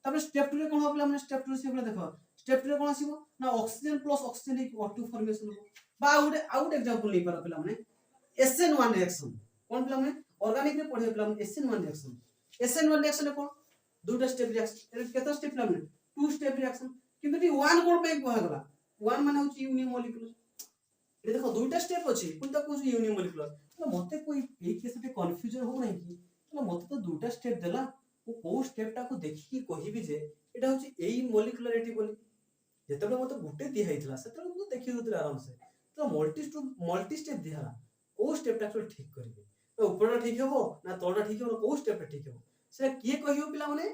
तबे स्टेप 2 रे कोन हो पिला माने स्टेप 2 से पिला देखो स्टेप 2 रे कोन आसीबो ना ऑक्सीजन प्लस ऑक्सीजन एक O2 फॉर्मेशन हो बा आउट एग्जांपल नै पारा पिला माने SN1 रिएक्शन कोन पिला माने ऑर्गेनिक रे पढे पिला माने SN1 रिएक्शन कोन दुटा स्टेप रिएक्शन एटा केता स्टेप पिला माने टू स्टेप रिएक्शन किंतु टी 1 कोन पे कोहा गला 1 माने होची यूनिमोलिकुलर ये देखो दुईटा स्टेप अछि कोनटा कोन यूनिमोलिकुलर तो मते कोई एक केस पे कंफ्यूजन हो नै कि तो मते तो दुईटा स्टेप देला को स्टेप टा को देखि कि कहिबि जे एटा होची एई मोलिकुलरिटी बोली जेतबे मते गुटे दिया हितला सेतबे मते देखि दोतले आराम से तो मल्टी स्टेप दिया को स्टेप टा ठीक करिवे तो ऊपरटा ठीक हेबो ना तळटा ठीक हेबो को स्टेप टा ठीक हेबो से किए कहियो पिला माने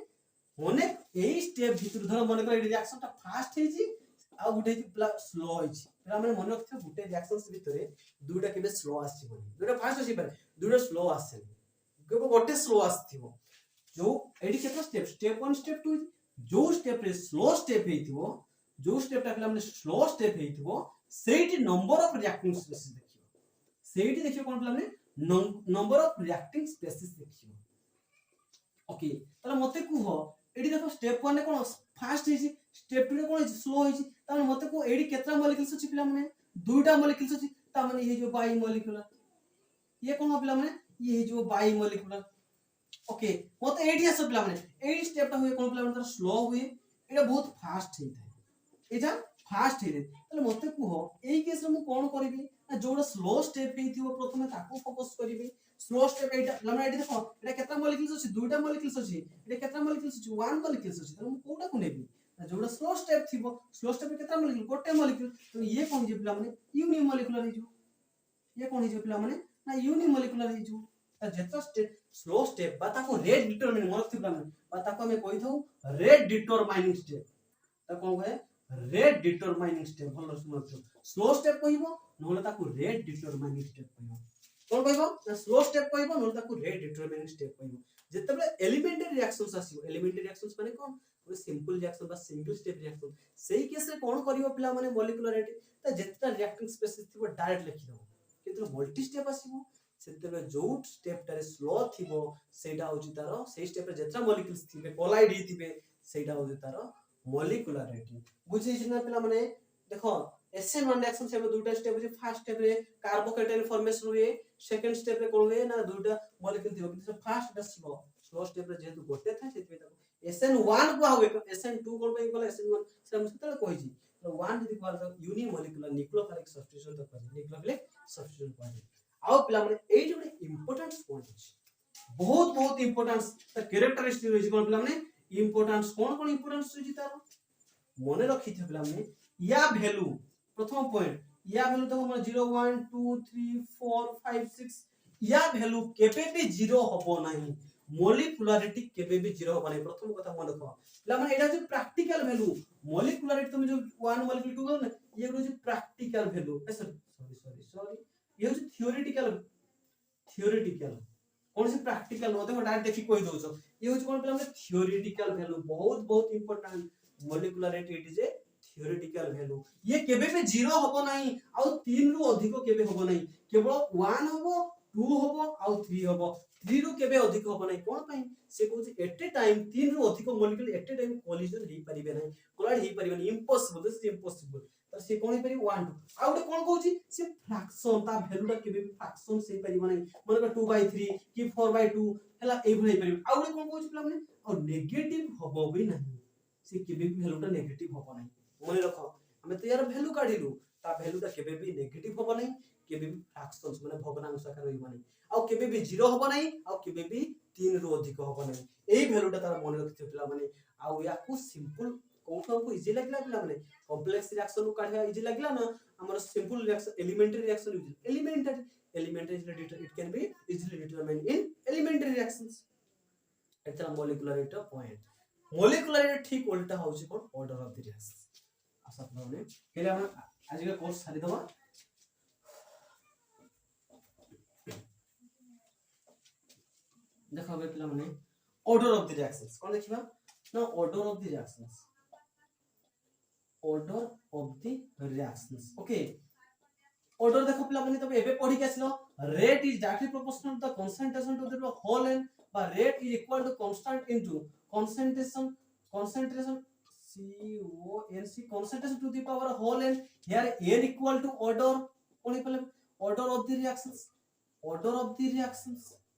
मने एई स्टेप भितर धर मने कर रिएक्शन टा फास्ट हेजी आ गुटे स्लो होइछि फिर हमरे मन रखथे गुटे रिएक्शंस भितरे दुटा केबे स्लो आछि बनी दुटा फास्ट आछि पारे दुटा स्लो आछे केबो गोटे स्लो आछथिबो जो एडी केतना स्टेप 1 स्टेप 2 जो स्टेप रे स्लो स्टेप हेतिबो जो स्टेप टा हमने स्लो स्टेप हेतिबो सेठी नंबर ऑफ रिएक्टिंग स्पेसिस देखियो सेठी देखियो कोन हमने नंबर ऑफ रिएक्टिंग स्पेसिस देखियो ओके तले मते कुहो एडी देखो स्टेप 1 रे कोन फास्ट हेछि स्टेप 2 रे कोन स्लो हेछि ताने मते को एडी केतना मॉलिक्यूल्स अछि पिला माने दुईटा मॉलिक्यूल्स अछि ता माने ये जो बाई मॉलिक्यूलर ये कोन पिला माने ये जो बाई मॉलिक्यूलर ओके मते एडी आस पिला माने एडी स्टेप ता होय कोन पिला माने तार स्लो हुए एडा बहुत फास्ट हेथाय एजा फास्ट हेरे ताले मते कुहो एई केस रे मु कोन करबी ना जोडा स्लो स्टेप हेथिबो प्रथमे ताको फोकस करबी स्लो स्टेप एटा लमना एडी देखो एटा केतना मॉलिक्यूल्स अछि दुईटा मॉलिक्यूल्स अछि एटा केतना मॉलिक्यूल्स अछि वन मॉलिक्यूल्स अछि त मु कोडा को नेबी जोड़ा स्लो स्टेप थिबो स्लो स्टेप केतना मॉलिक्यूल गोटे मॉलिक्यूल तो ये कोन जे पिला माने यूनिमोलिकुलर हे जो ये कोन हे जो पिला माने ना यूनिमोलिकुलर हे जो त जेता स्टेप स्लो स्टेप बा ताको रेट डिटरमाइन मोर थिबला माने बा ताको हमें कहि थौ रेट डिटरमाइनिंग स्टेप त कोन कहे रेट डिटरमाइनिंग स्टेप भलो सुनथौ स्लो स्टेप कहिबो नोले ताको रेट डिटरमाइनिंग स्टेप कहिबो कोन कहिबो ना स्लो स्टेप कहिबो नोले ताको रेट डिटरमाइनिंग स्टेप कहिबो जेतबे एलिमेंटरी रिएक्शंस आसीबो एलिमेंटरी रिएक्शंस माने कोन सिंपल रिएक्शन बा सिंगल स्टेप रिएक्शन सेही केस रे कोन करिवो पिला माने मोलिकुलरिटी त जेतटा रिएक्टिंग स्पेसिस थिबो डायरेक्ट लिखि दो किंतु मल्टी स्टेप आसीबो सेतबे जो स्टेप टारे स्लो थिबो सेटा होची तारो सेही स्टेप रे जेतटा मॉलिक्यूल्स थिबे कोलाइड हि थिबे सेटा होची तारो मोलिकुलरिटी बुझि छिना पिला माने देखो SN1 रिएक्शन से दुटा स्टेप होची फर्स्ट स्टेप रे कार्बोकेटाइन फॉर्मेशन हुए सेकंड स्टेप रे कोन हुए ना दुटा मॉलिक्यूल थिबो किंतु फर्स्ट दा स्लो स्टेप रे जेतु गोटे था सेतबे SN1 को हुए SN2 कोन पे कोला SN1 से हम सेतले कहि छी तो 1 यदि कोला यूनिमोलिकुलर न्यूक्लियोफिलिक सब्स्टिट्यूशन तो कहि न्यूक्लियोफिलिक सब्स्टिट्यूशन कहि आउ पिला माने एई जोडे इंपोर्टेंट पॉइंट अछि बहुत इंपोर्टेंस त कैरेक्टरिस्टिक होई कोन पिला माने इंपोर्टेंस कोन इंपोर्टेंस होई तारो मने रखि थे पिला माने या वैल्यू प्रथम पॉइंट या वैल्यू देखो माने 0 1 2 3 4 5 6 या वैल्यू केबे भी 0 हबो नाही मोलिकुलरिटी केबे भी 0 हबो नाही प्रथम कथा मन रखो पिला माने एटा जो प्रैक्टिकल वैल्यू मोलिकुलरिटी तुम जो 1 मॉलिक्यूल 2 ना ये जो प्रैक्टिकल वैल्यू सॉरी ये जो थियोरेटिकल कौन से प्रैक्टिकल न देखो डायरेक्ट देखि कोइ दोछ ये हो कोन पिला माने थियोरेटिकल वैल्यू बहुत important molecularity it is a theoretical value ये केबे पे 0 हबो नाही आ 3 रु अधिक केबे हबो नाही केवल 1 हबो 2 हबो आ 3 हबो 3 रु केबे अधिक हबो नाही कोन पई से कहू एट ए टाइम 3 रु अधिक molecule at a time collision हेई परिबे नाही कोलाइड हेई परिबे नाही इम्पॉसिबल दिस इज इम्पॉसिबल तो से कोन हेई परि 1 2 आ उडे कोन कहूची से फ्रैक्शन ता वैल्यूटा केबे फ्रैक्शन से परिबे नाही माने 2/3 कि 4/2 हला एई भई परिबे आ उडे कोन कहूची पिला माने और नेगेटिव हबो भी नाही से केबे भी वैल्यूटा नेगेटिव हबो नाही मने रखो हमें तो यार वैल्यू काढिलु ता वैल्यूटा केबे भी नेगेटिव हबो नाही केबे भी फ्रैक्शंस माने भग्नांश आकार होई माने आ केबे भी 0 हबो नाही आ केबे भी 3 रु अधिक हबो नाही एई वैल्यूटा तार मने रखिथि पिला माने आ याकू सिंपल कोठो हमको इजी लागला पिला माने कॉम्प्लेक्स रिएक्शन को काढिया इजी लागला ना हमर simple reaction elementary reaction use elementary it can be easily determined in elementary reactions एतला मोलिकुलर पॉइंट मोलिकुलर ठीक उल्टा होउची कोन ऑर्डर ऑफ द रिएक्शन आशा माने हेले हम आज का कोर्स सारी दवा देखो पिला माने ऑर्डर ऑफ द रिएक्शंस कोन देखिबा ना order of the reactions order of the reactions okay order देखो पिला माने तब एबे पढी के आसलो rate is directly proportional to the concentration to the whole and बा rate is equal to constant into concentration CONC concentration to the power whole n here n equal to order कोन equal order of the reactions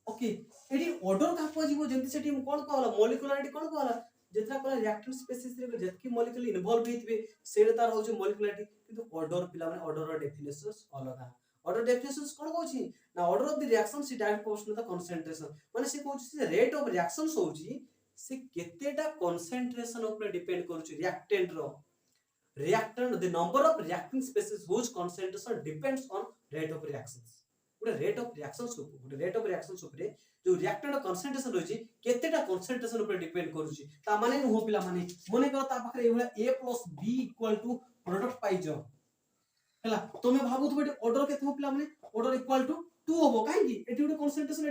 okay एडी ऑर्डर का पजिबो जेंति सेठी कोन कहला मोलिकुलरिटी कोन कहला जेतरा कहला रिएक्टेंट स्पेसिस रे जेतकी मोलिक्यूल इन्वॉल्व हेतिबे सेरे तार होचे मोलिकुलरिटी किंतु ऑर्डर पिला माने ऑर्डर डेफिनेशंस अलगा ऑर्डर डेफिनेशंस कोन कहउची ना ऑर्डर ऑफ द रिएक्शन सी direct proportional to the concentration माने से कहउची रेट ऑफ रिएक्शंस होउची से केतेटा कंसंट्रेशन ऊपर डिपेंड करूची रिएक्टेंट रो reactant the number of reacting species which concentration depends on rate of reactions उडे रेट ऑफ रिएक्शंस ऊपर जो रिएक्टेंट कंसंट्रेशन होची केतेटा कंसंट्रेशन ऊपर डिपेंड करूची ता माने नो पिला माने मने कर ता पाखरे एवला a + b = प्रोडक्ट पाइ जो हला तमे भाबुत बेटे ऑर्डर केते हो पिला माने ऑर्डर इक्वल टू 2 होबो काहे कि एटी उडे कंसंट्रेशन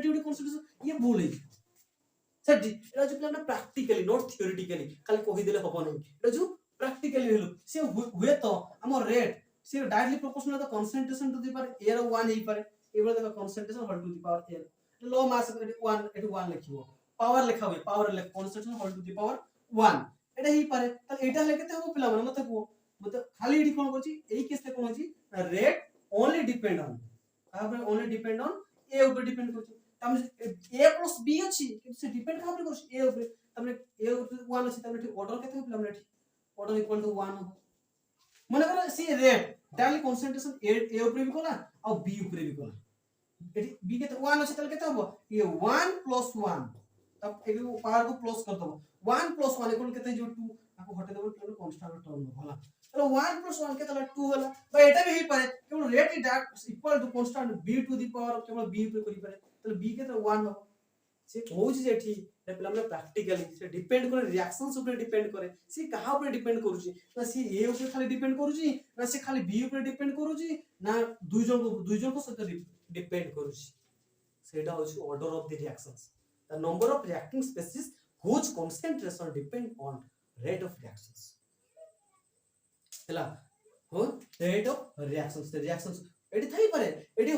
ये भूल है सर जी एटा जो पिला प्रैक्टिकली नॉट थियोरेटिकली खाली कहि देले हबो नै एटा जो प्रैक्टिकली हेलो से हुए तो हमर रेट से directly proportional to the concentration to the power a रो 1 हेई पारे एबो देखो concentration whole to the power a लो मास एटी 1 लिखिबो पावर लिखा हुए पावर ले concentration whole to the power 1 एटा हेई पारे त एटा ले केते हबो पिला माने मते को मते खाली एटी कोन करछि एई केस ते कोन होछि रेट ओनली डिपेंड ऑन तापर ओनली डिपेंड ऑन a ऊपर डिपेंड करछि तमे a + b अछि कि से डिपेंड कहा पर करछि a ऊपर तमे a ऊपर 1 अछि तमे ठीक ऑर्डर केते पिला माने ठीक ऑर्डर इक्वल टू 1 हो माने कर सी रेट डायरेक्टली कंसंट्रेशन a ऊपर भी कोला और b ऊपर भी कोला एटी b के 1 अछि तले केते हबो ये 1 + 1 तब एक पावर को प्लस कर दबो 1 + 1 इक्वल केते जो 2 आपको हटे दबो केवल कांस्टेंट टर्म होला चलो 1 + 1 केते 2 होला बा एटा भी ही पारे केवल rate is direct equal to constant b to the power केवल b ऊपर करि पारे तो b केते 1 हो से कहउछि जेठी ए पिला हमने प्रैक्टिकली से डिपेंड करे रिएक्शंस ऊपर डिपेंड करे से कहा ऊपर डिपेंड करूछि ना से a ऊपर खाली डिपेंड करूछि ना से खाली b ऊपर डिपेंड करूछि ना दुई जन को सहित डिपेंड करूछि सेटा होछि order of the reactions the number of reacting species which concentration depend on rate of reactions हला हो रेट ऑफ रिएक्शंस एटी थाई पारे एटी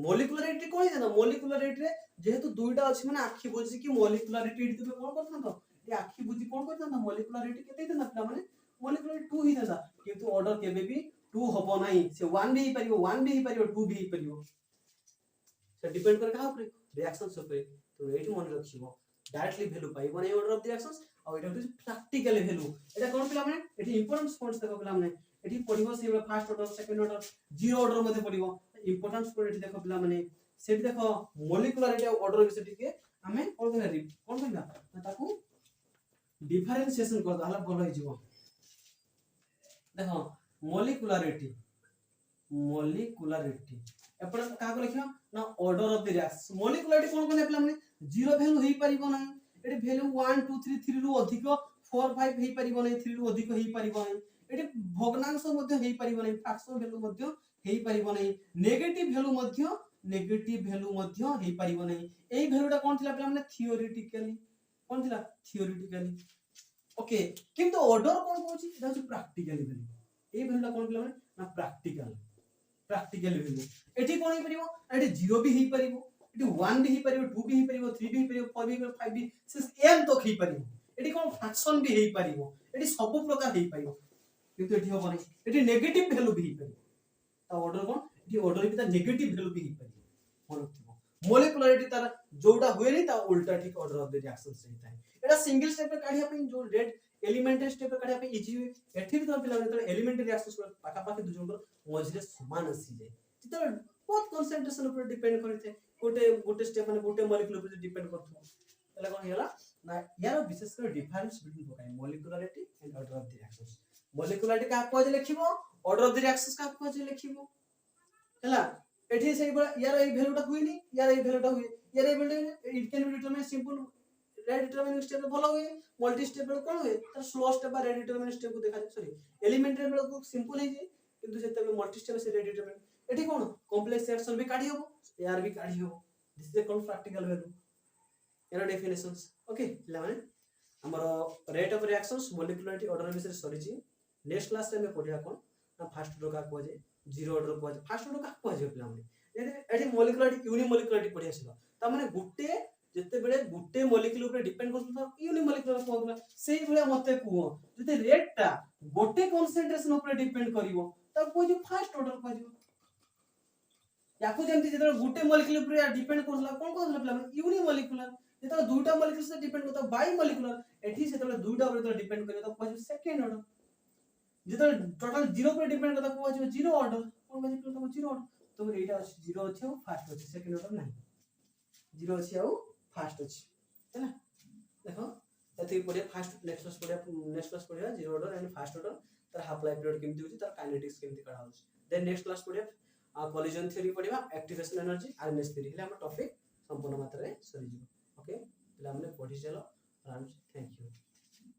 मोलिकुलरिटी कोन है ना मोलिकुलरिटी रे जेहेतु दुईटा अछि माने आखि बुझी कि मोलिकुलरिटी एटी तबे कोन करथन तो ए आखि बुझी कोन करथन ना मोलिकुलरिटी केते देना पिला माने मोलिकुलरिटी 2 ही था किंतु ऑर्डर केबे भी 2 हबो नाही से 1 भी ही परियो 2 भी ही परियो से डिपेंड कर कहा ऊपर रिएक्शंस ऊपर तो एटी मन रखिबो डायरेक्टली वैल्यू पाइबो नै ऑर्डर ऑफ द रिएक्शंस और एटा प्रैक्टिकली वैल्यू एटा कोन पिला माने एटी इंपोर्टेंट पॉइंट्स देखो पिला माने एटी पढिबो से first order second order zero order मध्ये पढिबो इंपोर्टेंट पॉइंट एटी देखो पिला माने सेठी देखो मोलिकुलरिटी ऑर्डर विषय टिके हमें कोन करना ताकू डिफरेंशिएशन कर दहला भलो हो जीवो देखो मोलिकुलरिटी एपड का को लिखियो ना order of the reaction molecularity कोन कोन पिला माने जीरो वैल्यू हेई परिबो नै एटी वैल्यू 1 2 3 3 रु अधिक 4 5 हेई परिबो नै 3 रु अधिक हेई परिबो नै एटी भग्नांश मध्ये हेई परिबो नै फ्रैक्शन वैल्यू मध्ये हेई परिबो नै नेगेटिव वैल्यू मध्ये हेई परिबो नै एई वैल्यूटा कोन थिला पिला माने थियोरेटिकली कोन थिला थियोरेटिकली ओके किंतु ऑर्डर कोन कहूची एटा हो प्रैक्टिकली वैल्यू एई वैल्यूटा कोन पिला माने ना प्रैक्टिकल वैल्यू एठी कोन हेई परिबो एठी 0 भी हेई परिबो एठी 1 भी हेई परिबो 2 भी हेई परिबो 3 भी हेई परिबो 4 भी हेई परिबो 5 भी सिर्फ m तो हेई परिबो एठी कोन फ्रैक्शन भी हेई परिबो एठी सब प्रकार हेई परिबो किंतु एठी होबो नै एठी नेगेटिव वैल्यू भी हेई परिबो ता ऑर्डर कोन एठी ऑर्डर भी ता नेगेटिव वैल्यू भी हेई परिबो मन रखिबो मोलिकुलरिटी तार जोडा होय नै ता उल्टा ठीक ऑर्डर ऑफ द रिएक्शन सही थाए एटा सिंगल स्टेप पे काढिया पे जो रेड एलिमेंटरी स्टेप पे काढिया पे इजी एठी भी तो पिला ने एलिमेंटरी रिएक्शन पाका पाके दु जंगर मझरे समान आसी जाय त बहुत कंसंट्रेशन ऊपर डिपेंड करथे गोटे स्टेप माने गोटे मॉलिक्यूल ऊपर डिपेंड करथो तले कोन हेला ना यार विशेष कर डिफरेंस बिटवीन पकाई molecularity and order of the reactions molecularity का को जे लिखिबो ऑर्डर ऑफ द रिएक्शंस का को जे लिखिबो हला एठी सेही बड़ा यार ए वैल्यूटा हुईनी यार ए वैल्यूटा हुई यार a value it can be determine simple rate determining step भलो हुए मल्टी स्टेप बेल कोन हुए तर स्लो स्टेप बा रेट डिटरमाइनिंग स्टेप को देखा सॉरी एलिमेंटरी बेल को सिंपल है जे किंतु जेते मल्टी स्टेप से रेट डिटरमाइन एठी कोन कॉम्प्लेक्स रिएक्शन भी काढी होबो यार भी काढी होबो this is called practical value यार डेफिनेशंस ओके ला माने हमर रेट ऑफ रिएक्शंस मॉलिक्युलरिटी ऑर्डर विषय सरी छी नेक्स्ट क्लास रे में पढिया कोन ना फर्स्ट ऑर्डर का को जे जीरो ऑर्डर को जे फर्स्ट ऑर्डर का को जे पिला माने एठी मॉलिक्युलरिटी यूनिमॉलिक्युलरिटी पढिया छिलो ता माने गुटे जेते बेले गुटे मॉलिक्यूल ऊपर डिपेंड करथला यूनिमॉलिक्युलर कोला सेही भलिया मते कुओ जते रेट टा गोटे कंसंट्रेशन ऊपर डिपेंड करिवो ता को जे फर्स्ट ऑर्डर को जे याकू जेंति जेते गुटे मॉलिक्यूल ऊपर डिपेंड करथला कोन कोन पिला यूनिमॉलिक्युलर जेते दुटा मॉलिक्यूल से डिपेंड करता बाई मॉलिक्युलर एठी सेते दुटा ऊपर डिपेंड करे ता को जे सेकंड ऑर्डर जेते टोटल जीरो पर डिपेंड करता को जे जीरो ऑर्डर कोन को जे तो जीरो ऑर्डर तो एटा जीरो अछि और फर्स्ट अछि सेकंड ऑर्डर नहीं जीरो अछि और फास्ट अछि है ना देखो एथि पढिया फास्ट नेक्स्ट क्लास पढिया zero order and first order तर हाफ लाइफ पीरियड केमति होची तर काइनेटिक्स केमति काढा होची देन नेक्स्ट क्लास पढिया कोलिजन थ्योरी पढिया एक्टिवेशन एनर्जी आरएमएस थ्योरी हेले हम टॉपिक संपूर्ण मात्रा रे सरी जी ओके पिला हमने पढि चलो थैंक यू।